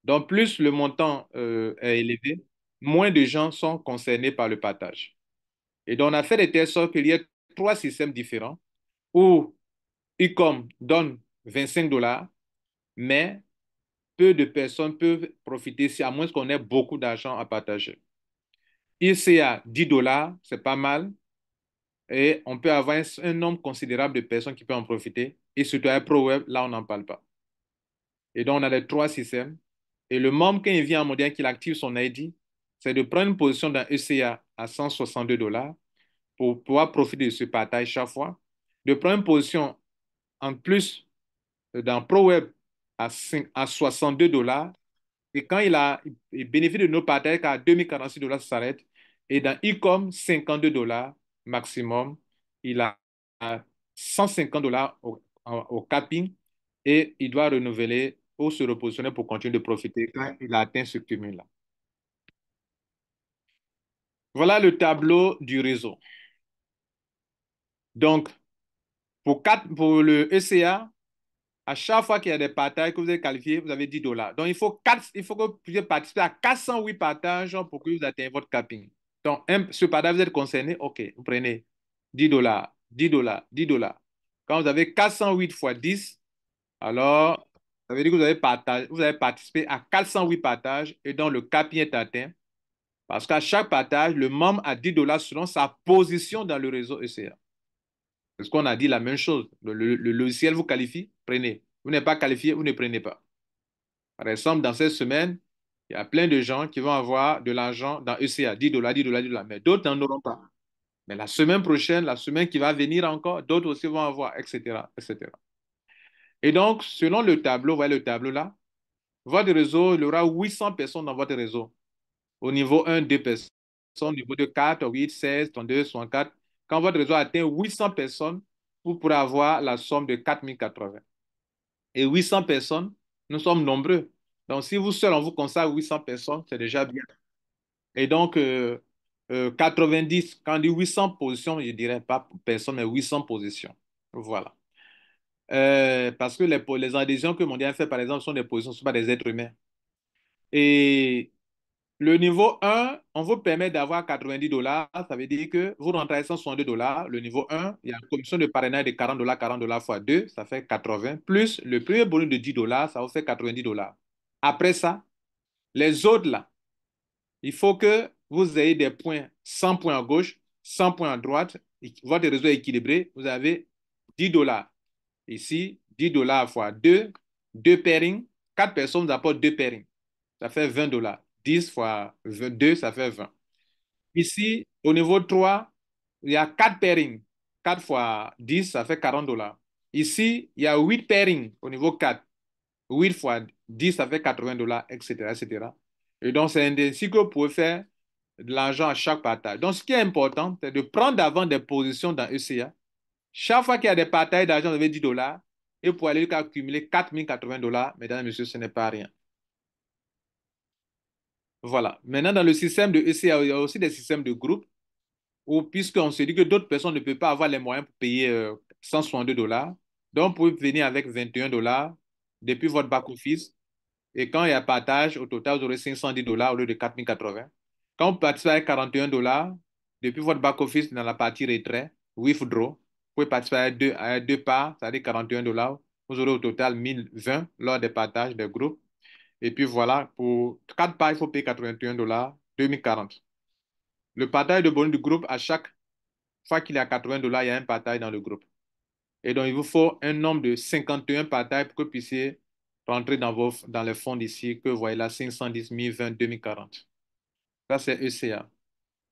Donc, plus le montant est élevé, moins de gens sont concernés par le partage. Et donc, on a fait de telle sorte qu'il y ait trois systèmes différents où Ecom donne 25 dollars, mais peu de personnes peuvent profiter si à moins qu'on ait beaucoup d'argent à partager. ICA, 10 dollars, c'est pas mal. Et on peut avoir un nombre considérable de personnes qui peuvent en profiter. Et surtout avec ProWeb, là, on n'en parle pas. Et donc, on a les trois systèmes. Et le membre, quand il vient en mondial, qu'il active son ID, c'est de prendre une position dans ECA à 162 dollars pour pouvoir profiter de ce partage chaque fois. De prendre une position en plus dans ProWeb à 62 dollars. Et quand il bénéficie de nos partenaires, qu'à 2046 dollars, ça s'arrête. Et dans Ecom, 52 dollars maximum, il a 150 dollars au capping et il doit renouveler ou se repositionner pour continuer de profiter quand il a atteint ce cumul-là. Voilà le tableau du réseau. Donc, pour le ECA, à chaque fois qu'il y a des partages que vous êtes qualifiés, vous avez 10 dollars. Donc, il faut que vous puissiez participer à 408 partages pour que vous atteigniez votre capping. Donc, ce partage, vous êtes concerné, OK, vous prenez 10 dollars, 10 dollars, 10 dollars. Quand vous avez 408 fois 10, alors, ça veut dire que vous avez participé à 408 partages et donc le capping est atteint. Parce qu'à chaque partage, le membre a 10 dollars selon sa position dans le réseau ECA. Parce qu'on a dit la même chose. Le logiciel vous qualifie, prenez. Vous n'êtes pas qualifié, vous ne prenez pas. Par exemple, dans cette semaine, il y a plein de gens qui vont avoir de l'argent dans ECA, 10 dollars, 10 dollars, 10 dollars, mais d'autres n'en auront pas. Mais la semaine prochaine, la semaine qui va venir encore, d'autres aussi vont avoir, etc., etc. Et donc, selon le tableau, vous voyez le tableau là, votre réseau, il y aura 800 personnes dans votre réseau. Au niveau 1, 2 personnes. Au niveau de 4, 8, 16, 32, 64. Quand votre réseau atteint 800 personnes, vous pourrez avoir la somme de 4080. Et 800 personnes, nous sommes nombreux. Donc, si vous seul, on vous consacre 800 personnes, c'est déjà bien. Et donc, 90, quand on dit 800 positions, je ne dirais pas personnes, mais 800 positions. Voilà. Parce que les adhésions que Mondial fait, par exemple, sont des positions, ce ne sont pas des êtres humains. Et le niveau 1, on vous permet d'avoir 90 dollars. Ça veut dire que vous rentrez à 162 dollars. Le niveau 1, il y a une commission de parrainage de 40 dollars fois 2, ça fait 80. Plus le premier bonus de 10 dollars, ça vous fait 90 dollars. Après ça, les autres là, il faut que vous ayez des points, 100 points à gauche, 100 points à droite. Votre réseau est équilibré. Vous avez 10 dollars. Ici, 10 dollars fois 2, 2 pairings. 4 personnes vous apportent 2 pairings. Ça fait 20 dollars. 10 fois 2, ça fait 20. Ici, au niveau 3, il y a 4 pairings. 4 fois 10, ça fait 40 dollars. Ici, il y a 8 pairings au niveau 4. 8 fois 10, ça fait 80 dollars, etc., etc. Et donc, c'est ainsi que vous pouvez faire de l'argent à chaque partage. Donc, ce qui est important, c'est de prendre d'avant des positions dans ECA. Chaque fois qu'il y a des partages d'argent, vous avez 10 dollars. Et pour aller accumuler 4080 dollars, mesdames et messieurs, ce n'est pas rien. Voilà. Maintenant, dans le système de ECA, il y a aussi des systèmes de groupe où, puisqu'on se dit que d'autres personnes ne peuvent pas avoir les moyens pour payer 162 dollars, donc vous pouvez venir avec 21 dollars depuis votre back-office. Et quand il y a partage, au total, vous aurez 510 dollars au lieu de 4080. Quand vous participez avec 41 dollars, depuis votre back-office dans la partie retrait, withdraw, vous pouvez participer à deux parts, c'est-à-dire 41 dollars. Vous aurez au total 1020 lors des partages des groupes. Et puis voilà, pour 4 parts, il faut payer 81 dollars, 2040. Le partage de bonus du groupe, à chaque fois qu'il y a 80 dollars, il y a un partage dans le groupe. Et donc, il vous faut un nombre de 51 partages pour que vous puissiez rentrer dans les fonds d'ici, que vous voyez là, 510 020 2040. Ça, c'est ECA.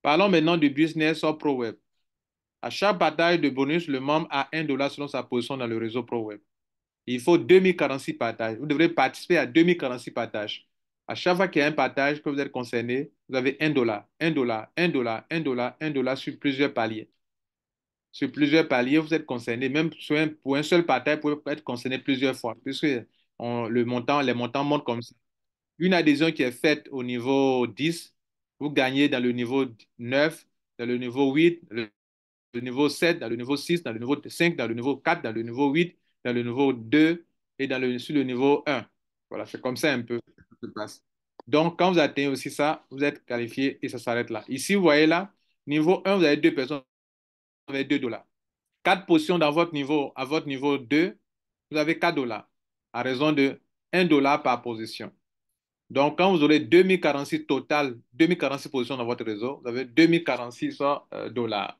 Parlons maintenant du business or ProWeb. À chaque partage de bonus, le membre a 1 dollar selon sa position dans le réseau ProWeb. Il faut 2046 partages. Vous devrez participer à 2046 partages. À chaque fois qu'il y a un partage que vous êtes concerné, vous avez 1 dollar, 1 dollar, 1 dollar, 1 dollar, 1 dollar sur plusieurs paliers. sur plusieurs paliers, vous êtes concerné. Même pour un seul partage, vous pouvez être concerné plusieurs fois, puisque les montants montent comme ça. Une adhésion qui est faite au niveau 10, vous gagnez dans le niveau 9, dans le niveau 8, le niveau 7, dans le niveau 6, dans le niveau 5, dans le niveau 4, dans le niveau 8, dans le niveau 2 et sur le niveau 1. Voilà, c'est comme ça un peu que ça se passe. Donc, quand vous atteignez aussi ça, vous êtes qualifié et ça s'arrête là. Ici, vous voyez là, niveau 1, vous avez deux personnes avec $2. Quatre positions à votre niveau 2, vous avez $4 à raison de $1 par position. Donc, quand vous aurez 2046 total, 2046 positions dans votre réseau, vous avez 2046 dollars.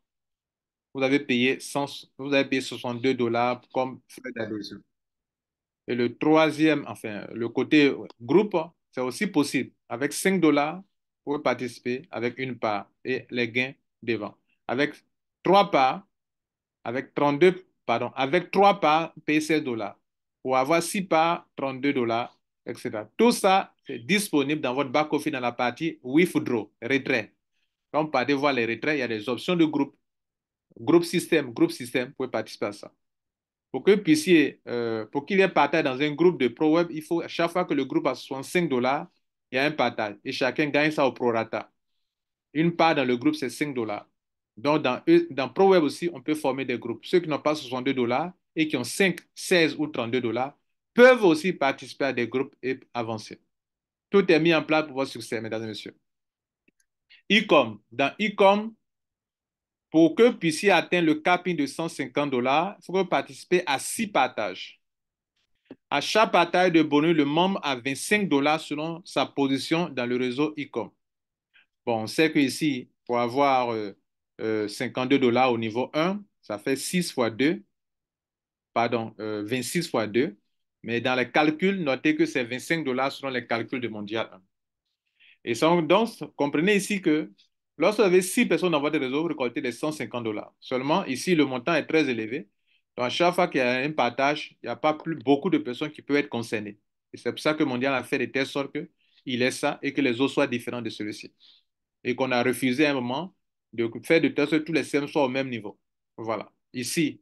Vous avez payé $62 comme frais d'adhésion. Et le troisième, enfin, le côté groupe, c'est aussi possible. Avec $5, vous pouvez participer avec une part et les gains devant. Avec trois parts, avec trois parts, payez $16. Pour avoir six parts, $32, etc. Tout ça, c'est disponible dans votre back-office dans la partie Withdraw, retrait. Quand vous partez voir les retraits, il y a des options de groupe. Groupe système, vous pouvez participer à ça. Pour qu'il y ait partage dans un groupe de ProWeb, il faut, à chaque fois que le groupe a $65, il y a un partage. Et chacun gagne ça au prorata. Une part dans le groupe, c'est $5. Donc, dans ProWeb aussi, on peut former des groupes. Ceux qui n'ont pas $62 et qui ont 5, 16 ou $32 peuvent aussi participer à des groupes et avancer. Tout est mis en place pour votre succès, mesdames et messieurs. Dans Ecom, pour que vous puissiez atteindre le capping de $150, il faut que vous participez à 6 partages. À chaque partage de bonus, le membre a $25 selon sa position dans le réseau Ecom. Bon, on sait qu'ici, pour avoir $52 au niveau 1, ça fait 6 fois 2, pardon, 26 fois 2. Mais dans les calculs, notez que c'est $25 selon les calculs de Mondial 1. Et donc, comprenez ici que lorsque vous avez 6 personnes dans votre réseau, vous récoltez des $150. Seulement, ici, le montant est très élevé. Donc, à chaque fois qu'il y a un partage, il n'y a pas plus beaucoup de personnes qui peuvent être concernées. Et c'est pour ça que Mondial a fait de telle sorte qu'il laisse ça et que les autres soient différents de celui-ci. Et qu'on a refusé à un moment de faire de telle sorte que tous les CM soient au même niveau. Voilà. Ici,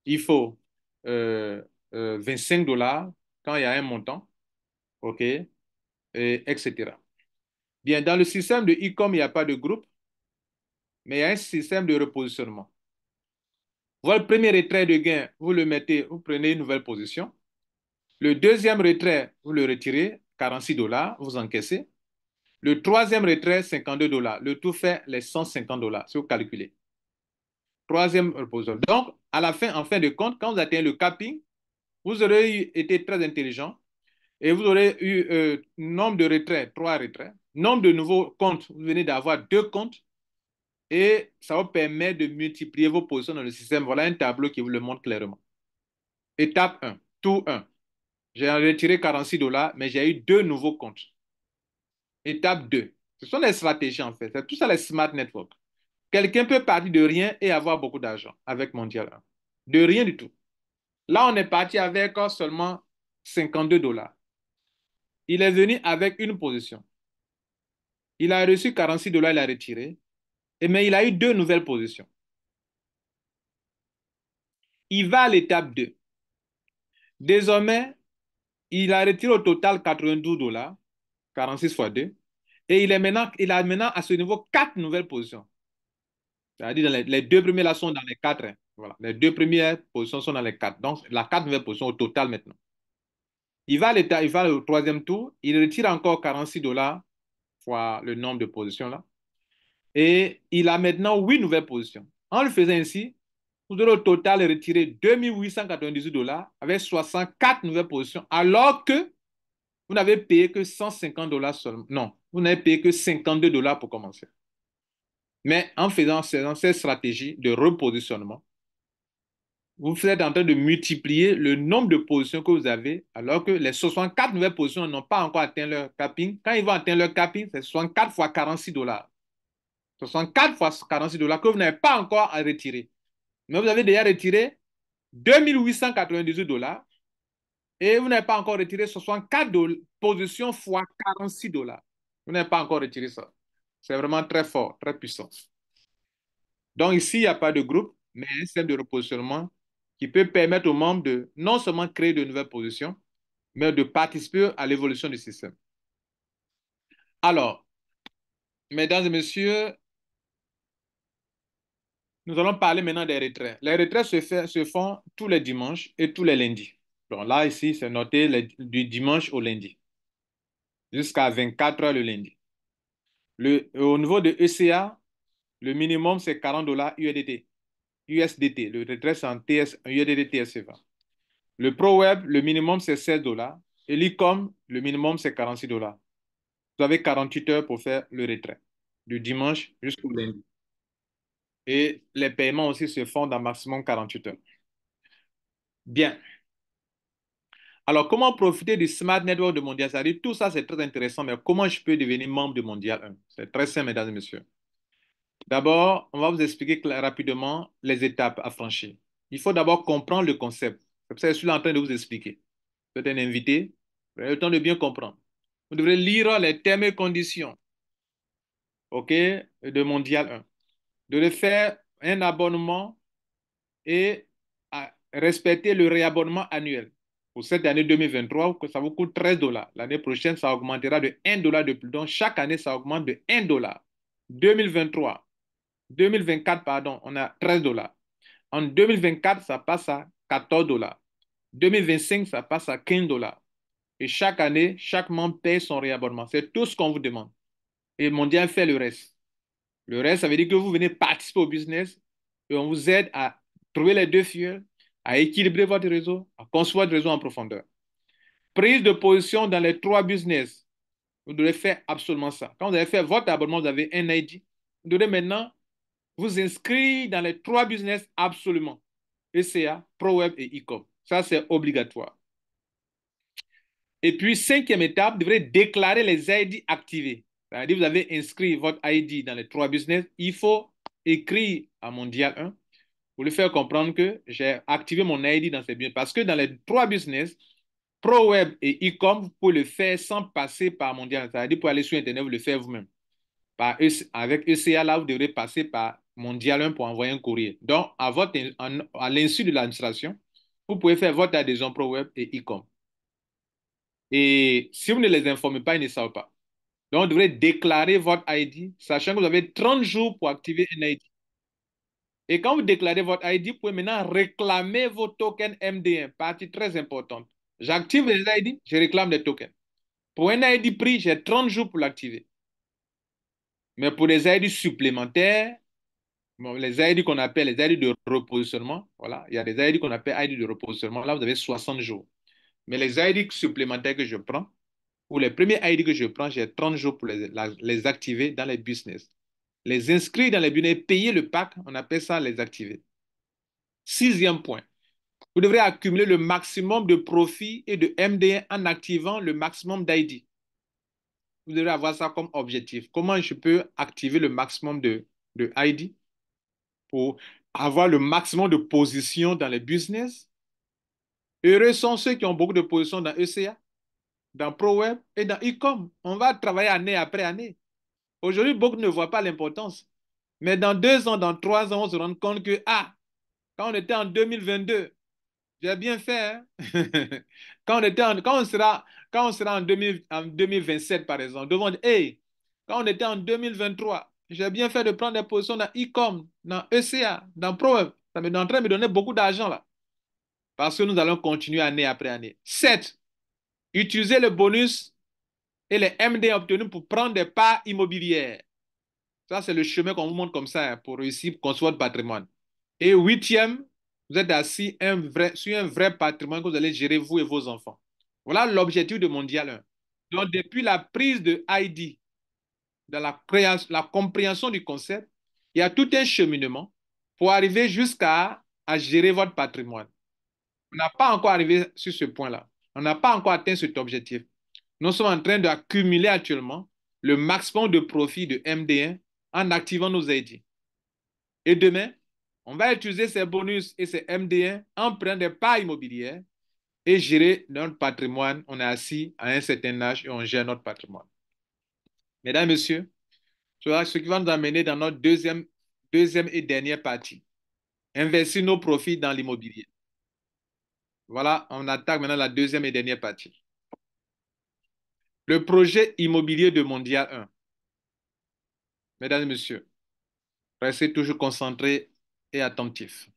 il faut euh, $25 quand il y a un montant, OK, etc. Bien, dans le système de e-com, il n'y a pas de groupe, mais il y a un système de repositionnement. Votre premier retrait de gain, vous le mettez, vous prenez une nouvelle position. Le deuxième retrait, vous le retirez, $46, vous encaissez. Le troisième retrait, $52. Le tout fait les $150, si vous calculez. Troisième reposition. Donc, à la fin, en fin de compte, quand vous atteignez le capping, vous aurez été très intelligent et vous aurez eu nombre de retraits, 3 retraits. Nombre de nouveaux comptes, vous venez d'avoir 2 comptes. Et ça vous permet de multiplier vos positions dans le système. Voilà un tableau qui vous le montre clairement. Étape 1, tout 1. J'ai retiré $46, mais j'ai eu 2 nouveaux comptes. Étape 2. Ce sont les stratégies en fait. C'est tout ça les smart networks. Quelqu'un peut partir de rien et avoir beaucoup d'argent avec Mondial 1. De rien du tout. Là, on est parti avec seulement $52. Il est venu avec une position. Il a reçu $46, il a retiré. Mais il a eu 2 nouvelles positions. Il va à l'étape 2. Désormais, il a retiré au total $92, 46 fois 2. Et il a maintenant à ce niveau 4 nouvelles positions. C'est-à-dire les 2 premiers là sont dans les 4. Hein. Voilà. Les 2 premières positions sont dans les 4. Donc, la 4 nouvelles positions au total maintenant. Il va au troisième tour. Il retire encore $46 fois le nombre de positions là. Et il a maintenant 8 nouvelles positions. En le faisant ainsi, vous aurez au total retiré $2898 avec 64 nouvelles positions, alors que vous n'avez payé que $150 seulement. Non, vous n'avez payé que $52 pour commencer. Mais en faisant cette stratégie de repositionnement, vous êtes en train de multiplier le nombre de positions que vous avez, alors que les 64 nouvelles positions n'ont pas encore atteint leur capping. Quand ils vont atteindre leur capping, c'est 64 fois $46. 64 fois $46 que vous n'avez pas encore à retirer. Mais vous avez déjà retiré $2898 et vous n'avez pas encore retiré 64 positions fois $46. Vous n'avez pas encore retiré ça. C'est vraiment très fort, très puissant. Donc ici, il n'y a pas de groupe, mais un système de repositionnement qui peut permettre aux membres de non seulement créer de nouvelles positions, mais de participer à l'évolution du système. Alors, mesdames et messieurs, nous allons parler maintenant des retraits. Les retraits se font tous les dimanches et tous les lundis. Donc là, ici, c'est noté du dimanche au lundi, jusqu'à 24 heures le lundi. Au niveau de ECA, le minimum, c'est $40 USDT. USDT. Le retrait, c'est en USDT TSCFA. Le ProWeb, le minimum, c'est $16. Et l'ICOM, le minimum, c'est $46. Vous avez 48 heures pour faire le retrait, du dimanche jusqu'au lundi. Et les paiements aussi se font dans maximum 48 heures. Bien. Alors, comment profiter du Smart Network de Mondial? C'est-à-dire, tout ça, c'est très intéressant, mais comment je peux devenir membre de Mondial 1? C'est très simple, mesdames et messieurs. D'abord, on va vous expliquer rapidement les étapes à franchir. Il faut d'abord comprendre le concept. C'est pour ça que je suis là en train de vous expliquer. Vous êtes un invité, vous avez le temps de bien comprendre. Vous devrez lire les termes et conditions, OK, de Mondial 1. Vous devrez faire un abonnement et respecter le réabonnement annuel. Pour cette année 2023, ça vous coûte $13. L'année prochaine, ça augmentera de $1 de plus. Donc, chaque année, ça augmente de $1. 2023, 2024, pardon, on a $13. En 2024, ça passe à $14. 2025, ça passe à $15. Et chaque année, chaque membre paye son réabonnement. C'est tout ce qu'on vous demande. Et Mondial fait le reste. Le reste, ça veut dire que vous venez participer au business et on vous aide à trouver les deux fils, à équilibrer votre réseau, à construire votre réseau en profondeur. Prise de position dans les trois business. Vous devez faire absolument ça. Quand vous avez fait votre abonnement, vous avez un ID. Vous devez maintenant vous inscrire dans les trois business absolument. ECA, ProWeb et e-com. Ça, c'est obligatoire. Et puis, cinquième étape, vous devrez déclarer les ID activés. C'est-à-dire, vous avez inscrit votre ID dans les trois business. Il faut écrire à Mondial 1 pour lui faire comprendre que j'ai activé mon ID dans ces business. Parce que dans les trois business, ProWeb et e-com, vous pouvez le faire sans passer par Mondial. C'est-à-dire, pour aller sur Internet, vous le faites vous-même. Avec ECA, là, vous devrez passer par Mondial 1 pour envoyer un courrier. Donc, à l'insu de l'administration, vous pouvez faire votre adhésion ProWeb et e-com. Et si vous ne les informez pas, ils ne savent pas. Donc, vous devrez déclarer votre ID, sachant que vous avez 30 jours pour activer un ID. Et quand vous déclarez votre ID, vous pouvez maintenant réclamer vos tokens MD1, partie très importante. J'active les ID, je réclame les tokens. Pour un ID pris, j'ai 30 jours pour l'activer. Mais pour les ID supplémentaires, bon, les ID qu'on appelle les ID de repositionnement, voilà, il y a des ID qu'on appelle ID de repositionnement. Là, vous avez 60 jours. Mais les ID supplémentaires que je prends, ou les premiers ID que je prends, j'ai 30 jours pour les activer dans les business. Les inscrire dans les business, payer le pack, on appelle ça les activer. Sixième point, vous devrez accumuler le maximum de profit et de MD1 en activant le maximum d'ID. Vous devrez avoir ça comme objectif. Comment je peux activer le maximum de ID pour avoir le maximum de positions dans les business? Heureux sont ceux qui ont beaucoup de positions dans ECA, dans ProWeb et dans e-com. On va travailler année après année. Aujourd'hui, beaucoup ne voient pas l'importance. Mais dans 2 ans, dans 3 ans, on se rend compte que, quand on était en 2022, j'ai bien fait, hein? Quand on sera en 2027, par exemple, devant dire, hey, quand on était en 2023, j'ai bien fait de prendre des positions dans e-com, dans ECA, dans ProWeb. Ça m'est en train de me donner beaucoup d'argent là. Parce que nous allons continuer année après année. 7. Utiliser le bonus et les MD obtenus pour prendre des parts immobilières. Ça, c'est le chemin qu'on vous montre comme ça, hein, pour réussir à construire votre patrimoine. Et huitième, vous êtes assis sur un vrai patrimoine que vous allez gérer vous et vos enfants. Voilà l'objectif de Mondial 1. Donc, depuis la prise de ID, dans la compréhension du concept, il y a tout un cheminement pour arriver jusqu'à gérer votre patrimoine. On n'a pas encore arrivé sur ce point-là. On n'a pas encore atteint cet objectif. Nous sommes en train d'accumuler actuellement le maximum de profit de MD1 en activant nos ID. Et demain, on va utiliser ces bonus et ces MD1 en prenant des parts immobilières et gérer notre patrimoine. On est assis à un certain âge et on gère notre patrimoine. Mesdames, Messieurs, c'est ce qui va nous amener dans notre deuxième et dernière partie. Investir nos profits dans l'immobilier. Voilà, on attaque maintenant la deuxième et dernière partie. Le projet immobilier de Mondial 1. Mesdames et messieurs, restez toujours concentrés et attentifs.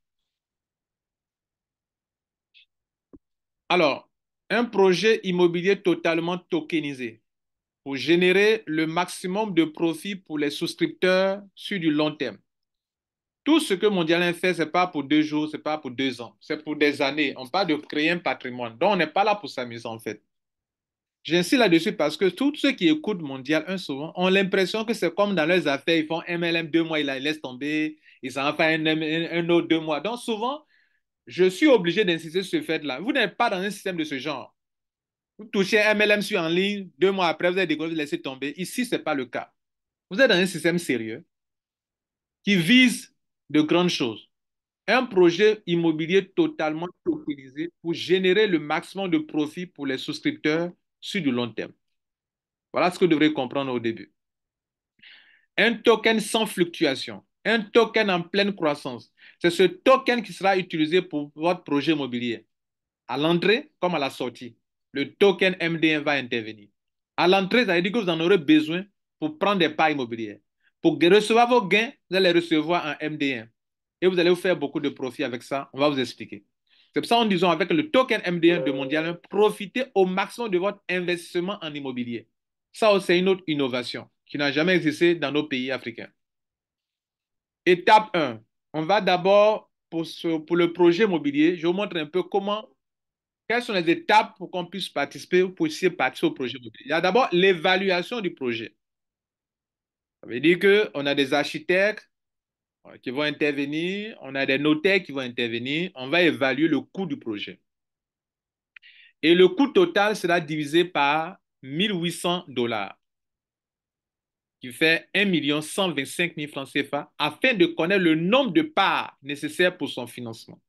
Alors, un projet immobilier totalement tokenisé pour générer le maximum de profit pour les souscripteurs sur du long terme. Tout ce que Mondial fait, ce n'est pas pour 2 jours, ce n'est pas pour 2 ans, c'est pour des années. On parle de créer un patrimoine. Donc, on n'est pas là pour s'amuser en fait. J'insiste là-dessus parce que tous ceux qui écoutent Mondial un souvent ont l'impression que c'est comme dans leurs affaires, ils font MLM 2 mois, ils laissent tomber, ils s'en font un autre 2 mois. Donc souvent, je suis obligé d'insister sur ce fait-là. Vous n'êtes pas dans un système de ce genre. Vous touchez un MLM sur en ligne, 2 mois après, vous avez découvert, vous laissez tomber. Ici, ce n'est pas le cas. Vous êtes dans un système sérieux qui vise de grandes choses. Un projet immobilier totalement tokenisé pour générer le maximum de profit pour les souscripteurs sur du long terme. Voilà ce que vous devrez comprendre au début. Un token sans fluctuation, un token en pleine croissance. C'est ce token qui sera utilisé pour votre projet immobilier. À l'entrée comme à la sortie, le token MD1 va intervenir. À l'entrée, ça veut dire que vous en aurez besoin pour prendre des parts immobilières. Pour recevoir vos gains, vous allez les recevoir en MD1. Et vous allez vous faire beaucoup de profit avec ça. On va vous expliquer. C'est pour ça qu'on dit avec le token MD1 de Mondial 1, profitez au maximum de votre investissement en immobilier. Ça, c'est une autre innovation qui n'a jamais existé dans nos pays africains. Étape 1. On va d'abord, pour le projet immobilier, je vous montre un peu quelles sont les étapes pour qu'on puisse participer ou pour essayer de participer au projet immobilier. Il y a d'abord l'évaluation du projet. Ça veut dire qu'on a des architectes qui vont intervenir, on a des notaires qui vont intervenir, on va évaluer le coût du projet. Et le coût total sera divisé par 1 800 $, qui fait 1 125 000 francs CFA, afin de connaître le nombre de parts nécessaires pour son financement.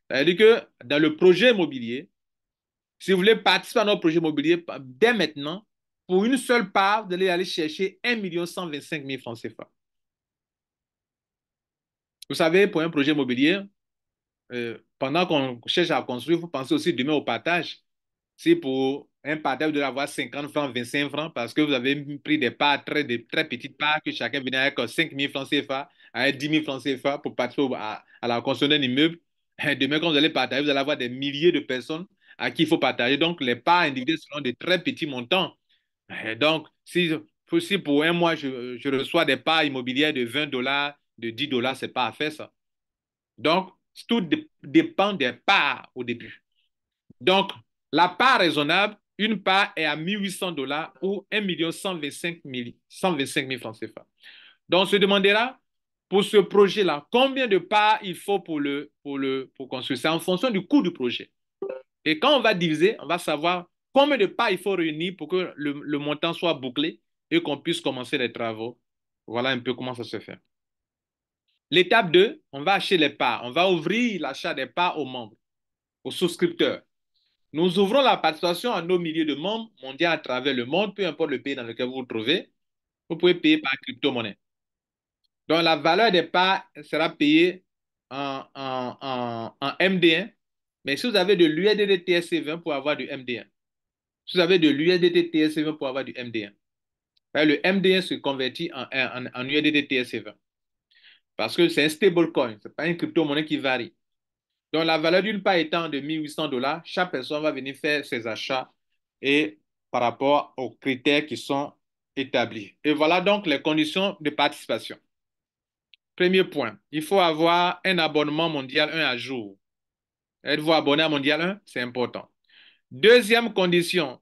C'est-à-dire que dans le projet immobilier, si vous voulez participer à notre projet immobilier, dès maintenant, pour une seule part, vous allez aller chercher 1 125 000 francs CFA. Vous savez, pour un projet immobilier, pendant qu'on cherche à construire, vous pensez aussi demain au partage. Si pour un partage, vous devez avoir 50 francs, 25 francs, parce que vous avez pris des très petites parts, que chacun venait avec 5 000 francs CFA, avec 10 000 francs CFA pour participer à la construction d'un immeuble. Demain, quand vous allez partager, vous allez avoir des milliers de personnes à qui il faut partager. Donc, les parts individuelles seront de très petits montants. Donc, si pour un mois, je reçois des parts immobilières de 20 $, de 10 $, c'est pas à faire ça. Donc, tout dépend des parts au début. Donc, la part raisonnable, une part est à 1 800 $ ou 1 125 000 francs CFA. Donc, on se demandera, pour ce projet-là, combien de parts il faut pour construire. C'est en fonction du coût du projet. Et quand on va diviser, on va savoir combien de parts il faut réunir pour que le montant soit bouclé et qu'on puisse commencer les travaux. Voilà un peu comment ça se fait. L'étape 2, on va acheter les parts. On va ouvrir l'achat des parts aux membres, aux souscripteurs. Nous ouvrons la participation à nos milliers de membres mondiaux à travers le monde, peu importe le pays dans lequel vous vous trouvez. Vous pouvez payer par crypto-monnaie. Donc, la valeur des parts sera payée en MD1. Mais si vous avez de l'USDT TSC20 pour avoir du MD1, si vous avez de l'USDT TSC20 pour avoir du MD1, le MD1 se convertit en USDT TSC20. Parce que c'est un stablecoin, ce n'est pas une crypto-monnaie qui varie. Donc, la valeur d'une part étant de 1 800 $, chaque personne va venir faire ses achats et par rapport aux critères qui sont établis. Et voilà donc les conditions de participation. Premier point, il faut avoir un abonnement Mondial 1 à jour. Êtes-vous abonné à Mondial 1? C'est important. Deuxième condition,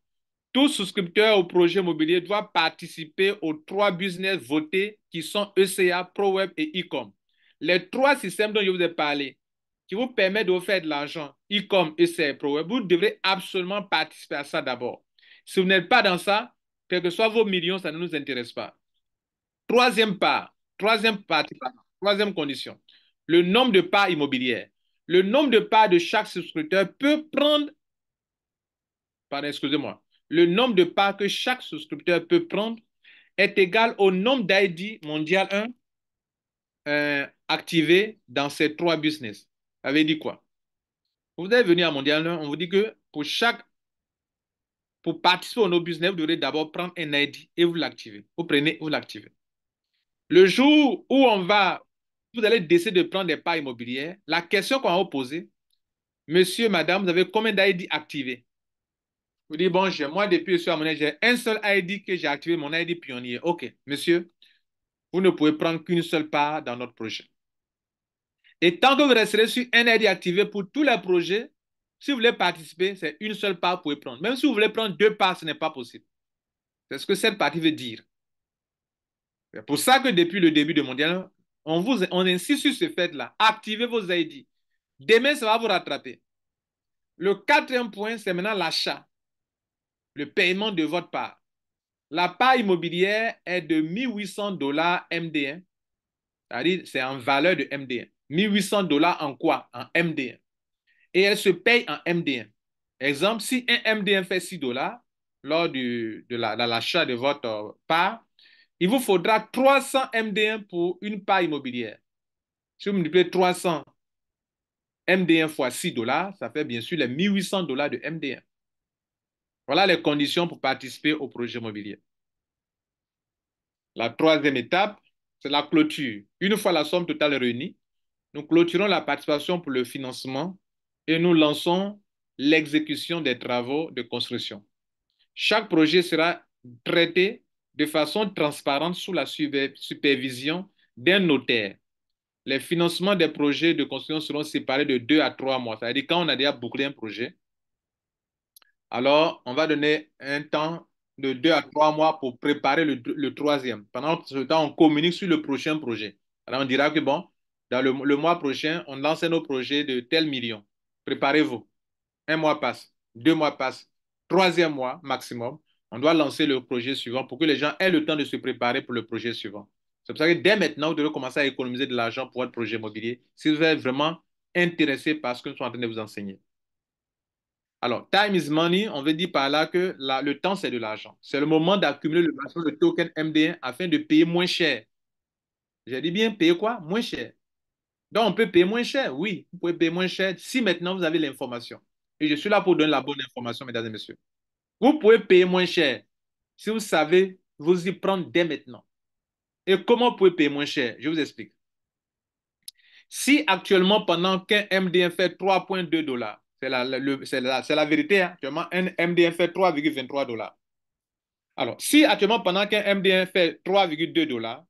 tout souscripteur au projet immobilier doit participer aux 3 business votés qui sont ECA, ProWeb et Ecom. Les 3 systèmes dont je vous ai parlé, qui vous permettent de vous faire de l'argent, Ecom, ECA et ProWeb, vous devrez absolument participer à ça d'abord. Si vous n'êtes pas dans ça, quels que soient vos millions, ça ne nous intéresse pas. Troisième part, troisième partie, troisième condition, le nombre de parts immobilières. Le nombre de parts de chaque souscripteur peut prendre, pardon, excusez-moi, le nombre de parts que chaque souscripteur peut prendre est égal au nombre d'ID mondial 1 activer dans ces trois business. Ça veut dire quoi? Vous êtes venu à Mondial 1, on vous dit que pour participer au no business, vous devrez d'abord prendre un ID et vous l'activez. Vous prenez, vous l'activez. Le jour où vous allez décider de prendre des parts immobilières, la question qu'on va vous poser, monsieur, madame, vous avez combien d'ID activés? Vous dites, bon, moi, depuis que je suis à Mondial, j'ai un seul ID que j'ai activé, mon ID pionnier. OK, monsieur, vous ne pouvez prendre qu'une seule part dans notre projet. Et tant que vous resterez sur un ID activé pour tous les projets, si vous voulez participer, c'est une seule part que vous pouvez prendre. Même si vous voulez prendre deux parts, ce n'est pas possible. C'est ce que cette partie veut dire. C'est pour ça que depuis le début de Mondial, on insiste sur ce fait-là. Activez vos ID. Demain, ça va vous rattraper. Le quatrième point, c'est maintenant l'achat, le paiement de votre part. La part immobilière est de 1 800 $ MD1. C'est-à-dire, c'est en valeur de MD1. 1 800 $ en quoi? En MD1. Et elle se paye en MD1. Exemple, si un MD1 fait 6 $ lors de l'achat de votre part, il vous faudra 300 MD1 pour une part immobilière. Si vous multipliez 300 MD1 fois 6 $, ça fait bien sûr les 1 800 $ de MD1. Voilà les conditions pour participer au projet immobilier. La troisième étape, c'est la clôture. Une fois la somme totale réunie, nous clôturons la participation pour le financement et nous lançons l'exécution des travaux de construction. Chaque projet sera traité de façon transparente sous la supervision d'un notaire. Les financements des projets de construction seront séparés de 2 à 3 mois. C'est-à-dire quand on a déjà bouclé un projet, alors on va donner un temps de 2 à 3 mois pour préparer le troisième. Pendant ce temps, on communique sur le prochain projet. Alors on dira que bon, dans le mois prochain, on lance nos projets de tel million. Préparez-vous. Un mois passe, 2 mois passent, troisième mois maximum, on doit lancer le projet suivant pour que les gens aient le temps de se préparer pour le projet suivant. C'est pour ça que dès maintenant, vous devez commencer à économiser de l'argent pour votre projet immobilier si vous êtes vraiment intéressé par ce que nous sommes en train de vous enseigner. Alors, time is money, on veut dire par là que le temps, c'est de l'argent. C'est le moment d'accumuler le maximum de token MD1 afin de payer moins cher. J'ai dit bien payer quoi? Moins cher. Donc, on peut payer moins cher. Oui, vous pouvez payer moins cher si maintenant vous avez l'information. Et je suis là pour donner la bonne information, mesdames et messieurs. Vous pouvez payer moins cher si vous savez vous y prendre dès maintenant. Et comment vous pouvez payer moins cher? Je vous explique. Si actuellement, pendant qu'un MD1 fait 3,2 $, c'est la vérité, hein, actuellement, un MD1 fait 3,23 $. Alors, si actuellement, pendant qu'un MD1 fait 3,2 $,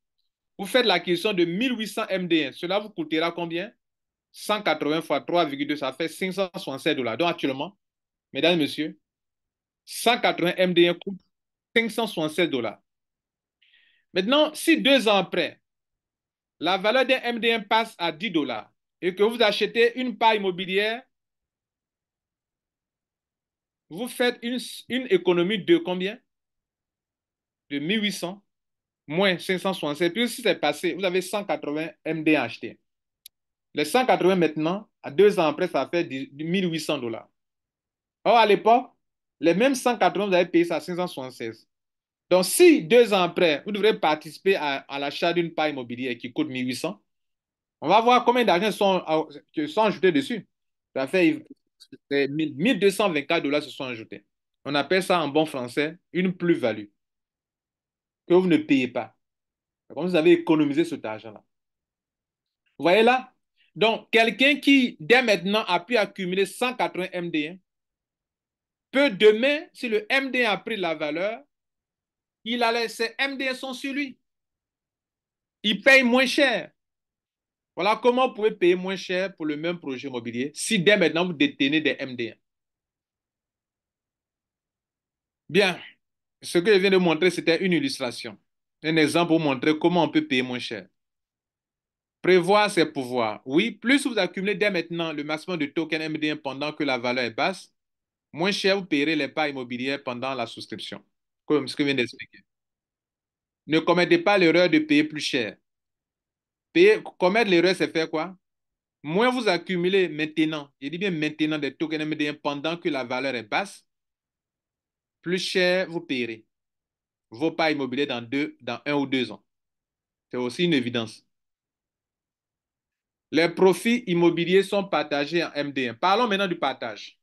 vous faites l'acquisition de 1800 MD1, cela vous coûtera combien? 180 fois 3,2, ça fait 567 $. Donc actuellement, mesdames et messieurs, 180 MD1 coûte 567 $. Maintenant, si 2 ans après, la valeur d'un MD1 passe à 10 $ et que vous achetez une part immobilière, vous faites une économie de combien? De 1800 moins 567. Puis si c'est passé, vous avez 180 MD1 achetés. Les 180 maintenant, à 2 ans après, ça fait 1800 $. Or, à l'époque, les mêmes 180, vous avez payé ça à 576. Donc, si 2 ans après, vous devrez participer à l'achat d'une part immobilière qui coûte 1800, on va voir combien d'argent sont ajoutés dessus. Ça fait 1224 $ se sont ajoutés. On appelle ça en bon français une plus-value que vous ne payez pas. Comme vous avez économisé cet argent-là. Vous voyez là? Donc, quelqu'un qui, dès maintenant, a pu accumuler 180 MD1 peut demain, si le MD1 a pris la valeur, ses MD1 sont sur lui. Il paye moins cher. Voilà comment vous pouvez payer moins cher pour le même projet immobilier si dès maintenant vous détenez des MD1. Bien, ce que je viens de montrer, c'était une illustration. Un exemple pour montrer comment on peut payer moins cher. Prévoir ses pouvoirs. Oui, plus vous accumulez dès maintenant le maximum de tokens MD1 pendant que la valeur est basse, moins cher vous payerez les parts immobilières pendant la souscription. Comme ce que je viens d'expliquer. Ne commettez pas l'erreur de payer plus cher. Commettre l'erreur, c'est faire quoi? Moins vous accumulez maintenant, je dis bien maintenant des tokens MD1 pendant que la valeur est basse, plus cher vous payerez vos parts immobilières dans 1 ou 2 ans. C'est aussi une évidence. Les profits immobiliers sont partagés en MD1. Parlons maintenant du partage.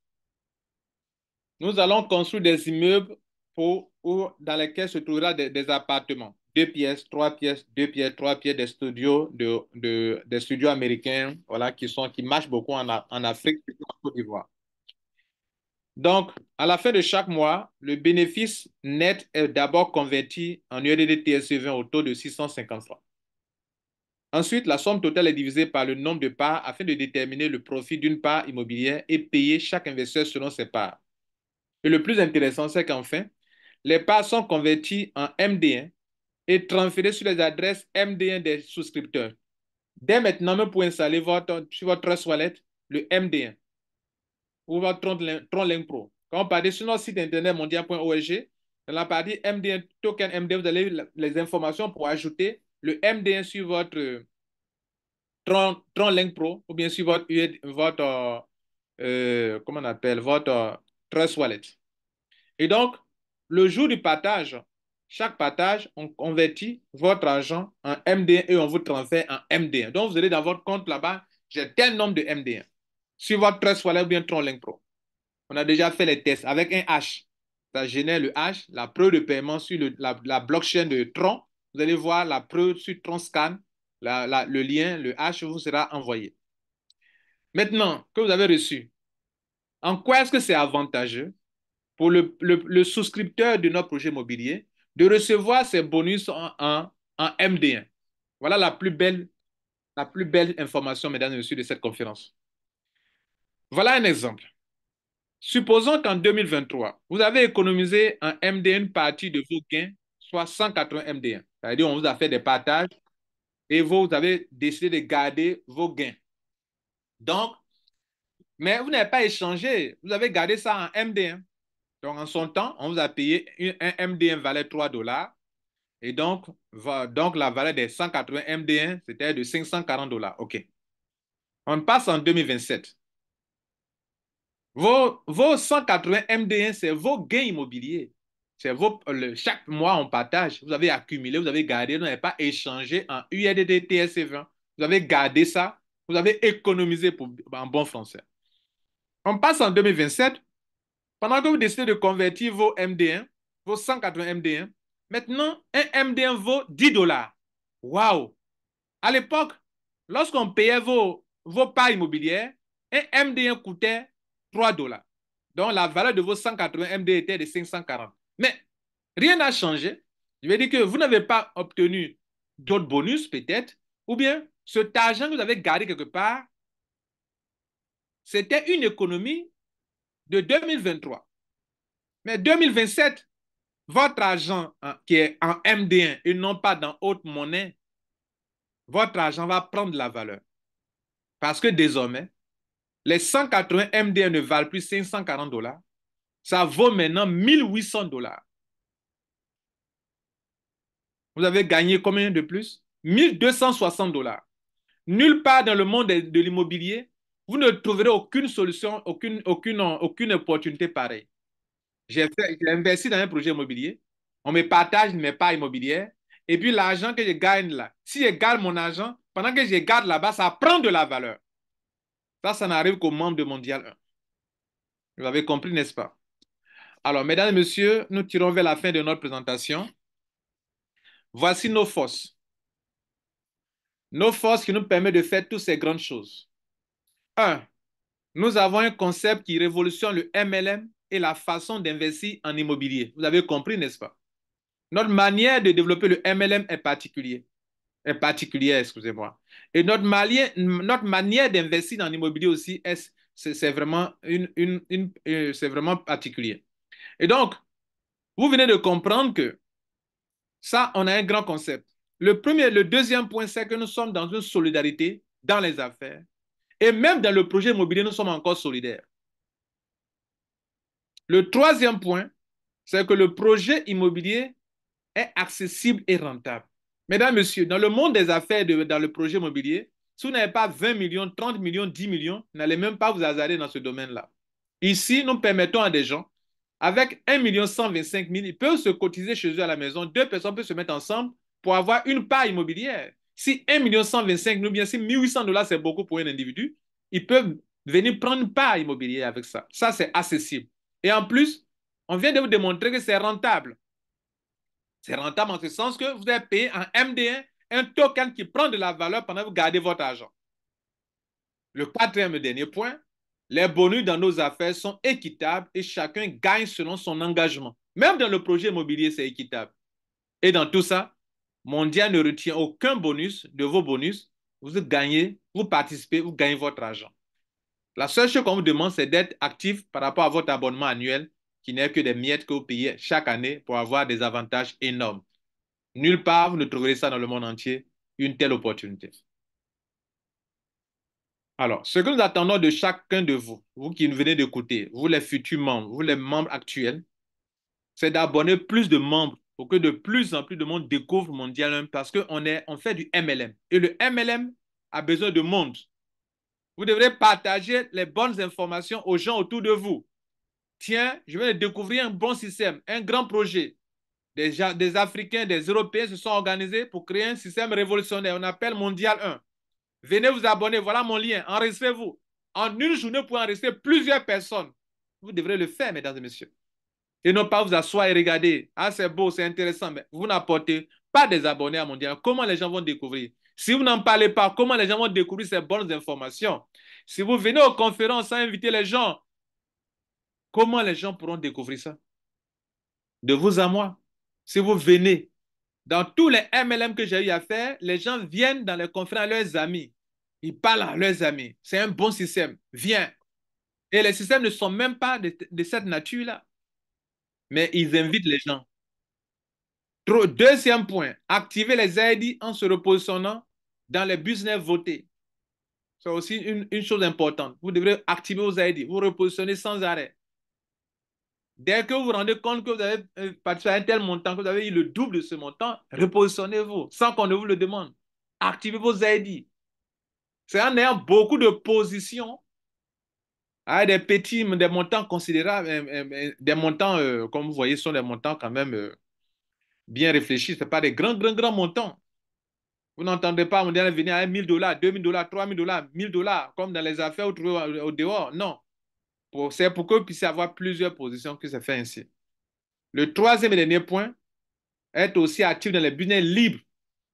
Nous allons construire des immeubles dans lesquels se trouvera des appartements. Deux pièces, trois pièces, deux pièces, trois pièces, des studios, des studios américains, voilà, qui marchent beaucoup en Afrique et en Côte d'Ivoire. Donc, à la fin de chaque mois, le bénéfice net est d'abord converti en USDT TSE20 au taux de 650 francs. Ensuite, la somme totale est divisée par le nombre de parts afin de déterminer le profit d'une part immobilière et payer chaque investisseur selon ses parts. Et le plus intéressant, c'est qu'enfin, les parts sont converties en MD1 et transférées sur les adresses MD1 des souscripteurs. Dès maintenant, vous pouvez installer sur votre Trust Wallet le MD1 ou votre TronLink Pro. Quand vous partez sur notre site internet mondial.org, dans la partie MD1, token MD1, vous avez les informations pour ajouter le MD1 sur votre TronLink Pro ou bien sur comment on appelle, votre Trust Wallet. Et donc, le jour du partage, chaque partage, on convertit votre argent en MD1 et on vous transfère en MD1. Donc, vous allez dans votre compte là-bas, j'ai tel nombre de MD1 sur votre Trust Wallet ou bien TronLink Pro. On a déjà fait les tests avec un hash. Ça génère le hash, la preuve de paiement sur la blockchain de Tron. Vous allez voir la preuve sur TronScan. Le lien, le hash vous sera envoyé. Maintenant que vous avez reçu, en quoi est-ce que c'est avantageux pour le souscripteur de notre projet immobilier de recevoir ces bonus en MD1? Voilà la plus belle information, mesdames et messieurs, de cette conférence. Voilà un exemple. Supposons qu'en 2023, vous avez économisé en MD1 une partie de vos gains, soit 180 MD1. C'est-à-dire, on vous a fait des partages et vous avez décidé de garder vos gains. Donc, mais vous n'avez pas échangé, vous avez gardé ça en MD1. Donc, en son temps, on vous a payé un MD1 valait 3 dollars. Et donc, la valeur des 180 MD1, c'était de 540 dollars. OK. On passe en 2027. Vos 180 MD1, c'est vos gains immobiliers. Chaque mois, on partage. Vous avez accumulé, vous avez gardé, vous n'avez pas échangé en USDT TSC20. Vous avez gardé ça, vous avez économisé en bon français. On passe en 2027. Pendant que vous décidez de convertir vos MD1, vos 180 MD1, maintenant, un MD1 vaut 10 dollars. Waouh! À l'époque, lorsqu'on payait vos parts immobilières, un MD1 coûtait 3 dollars. Donc, la valeur de vos 180 MD était de 540. Mais rien n'a changé. Je veux dire que vous n'avez pas obtenu d'autres bonus, peut-être, ou bien cet argent que vous avez gardé quelque part, c'était une économie de 2023. Mais 2027, votre argent qui est en MD1 et non pas dans autre monnaie, votre argent va prendre de la valeur. Parce que désormais, les 180 MD1 ne valent plus 540 dollars. Ça vaut maintenant 1800 dollars. Vous avez gagné combien de plus? 1260 dollars. Nulle part dans le monde de l'immobilier, vous ne trouverez aucune solution, aucune opportunité pareille. J'ai investi dans un projet immobilier. On me partage mes parts immobilières. Et puis l'argent que je gagne là, si je garde mon argent, pendant que je garde là-bas, ça prend de la valeur. Ça n'arrive qu'aux membres de Mondial 1. Vous avez compris, n'est-ce pas? Alors, mesdames et messieurs, nous tirons vers la fin de notre présentation. Voici nos forces. Nos forces qui nous permettent de faire toutes ces grandes choses. Un, nous avons un concept qui révolutionne le MLM et la façon d'investir en immobilier. Vous avez compris, n'est-ce pas? Notre manière de développer le MLM est particulière, excusez-moi. Et notre manière d'investir dans l'immobilier aussi, c'est vraiment, c'est vraiment particulier. Et donc, vous venez de comprendre que ça, on a un grand concept. Le deuxième point, c'est que nous sommes dans une solidarité dans les affaires. Et même dans le projet immobilier, nous sommes encore solidaires. Le troisième point, c'est que le projet immobilier est accessible et rentable. Mesdames, Messieurs, dans le monde des affaires, dans le projet immobilier, si vous n'avez pas 20 millions, 30 millions, 10 millions, vous n'allez même pas vous hasarder dans ce domaine-là. Ici, nous permettons à des gens, avec 1 125 000, ils peuvent se cotiser chez eux à la maison. Deux personnes peuvent se mettre ensemble pour avoir une part immobilière. Si 1 125 000 ou bien si 1 800 $ c'est beaucoup pour un individu, ils peuvent venir prendre part immobilier avec ça. Ça, c'est accessible. Et en plus, on vient de vous démontrer que c'est rentable. C'est rentable en ce sens que vous avez payé en MD1 un token qui prend de la valeur pendant que vous gardez votre argent. Le quatrième et dernier point, les bonus dans nos affaires sont équitables et chacun gagne selon son engagement. Même dans le projet immobilier, c'est équitable. Et dans tout ça, Mondial ne retient aucun bonus de vos bonus. Vous gagnez, vous participez, vous gagnez votre argent. La seule chose qu'on vous demande, c'est d'être actif par rapport à votre abonnement annuel, qui n'est que des miettes que vous payez chaque année pour avoir des avantages énormes. Nulle part, vous ne trouverez ça dans le monde entier, une telle opportunité. Alors, ce que nous attendons de chacun de vous, vous qui venez d'écouter, vous les futurs membres, vous les membres actuels, c'est d'abonner plus de membres pour que de plus en plus de monde découvre Mondial 1 parce on fait du MLM. Et le MLM a besoin de monde. Vous devrez partager les bonnes informations aux gens autour de vous. Tiens, je vais découvrir un bon système, un grand projet. Des Africains, des Européens se sont organisés pour créer un système révolutionnaire. On appelle Mondial 1. Venez vous abonner, voilà mon lien, enregistrez-vous. En une journée, vous pouvez enregistrer plusieurs personnes. Vous devrez le faire, mesdames et messieurs. Et non pas vous asseoir et regarder. Ah, c'est beau, c'est intéressant, mais vous n'apportez pas des abonnés à Mondial. Comment les gens vont découvrir? Si vous n'en parlez pas, comment les gens vont découvrir ces bonnes informations? Si vous venez aux conférences sans inviter les gens, comment les gens pourront découvrir ça? De vous à moi. Si vous venez, dans tous les MLM que j'ai eu à faire, les gens viennent dans les conférences à leurs amis. Ils parlent à leurs amis. C'est un bon système. Viens. Et les systèmes ne sont même pas de cette nature-là. Mais ils invitent les gens. Deuxième point, activer les ID en se repositionnant dans les business votés. C'est aussi une chose importante. Vous devrez activer vos ID, vous repositionner sans arrêt. Dès que vous vous rendez compte que vous avez participé à un tel montant, que vous avez eu le double de ce montant, repositionnez-vous sans qu'on ne vous le demande. Activez vos ID. C'est en ayant beaucoup de positions à des petits, des montants considérables, des montants, comme vous voyez, sont des montants quand même bien réfléchis. Ce pas des grands, grands, grands montants. Vous n'entendez pas Mondial venir à 1 000 $, 2 000 $, 3 000 $, 1 000 $, comme dans les affaires où vous trouvez au dehors. Non. C'est pour que vous puissiez avoir plusieurs positions que c'est fait ainsi. Le troisième et dernier point, être aussi actif dans les business libres,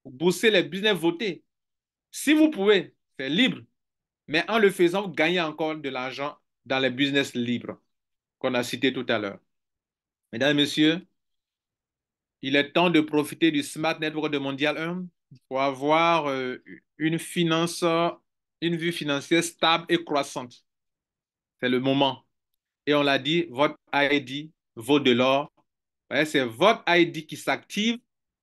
pour booster les business votés. Si vous pouvez, c'est libre, mais en le faisant, vous gagnez encore de l'argent dans les business libres qu'on a cités tout à l'heure. Mesdames et messieurs, il est temps de profiter du Smart Network de Mondial 1 pour avoir une finance, une vue financière stable et croissante. C'est le moment. Et on l'a dit, votre ID vaut de l'or. C'est votre ID qui s'active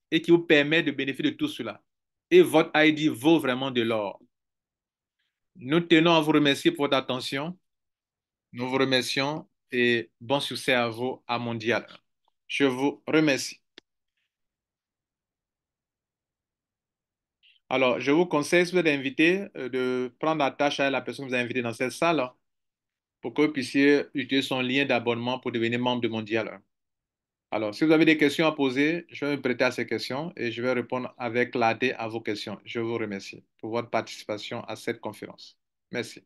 et qui vous permet de bénéficier de tout cela. Et votre ID vaut vraiment de l'or. Nous tenons à vous remercier pour votre attention. Nous vous remercions et bon succès à vous à Mondial. Je vous remercie. Alors, je vous conseille, si vous êtes invité, de prendre attache à la personne que vous avez invitée dans cette salle pour que vous puissiez utiliser son lien d'abonnement pour devenir membre de Mondial. Alors, si vous avez des questions à poser, je vais me prêter à ces questions et je vais répondre avec clarté à vos questions. Je vous remercie pour votre participation à cette conférence. Merci.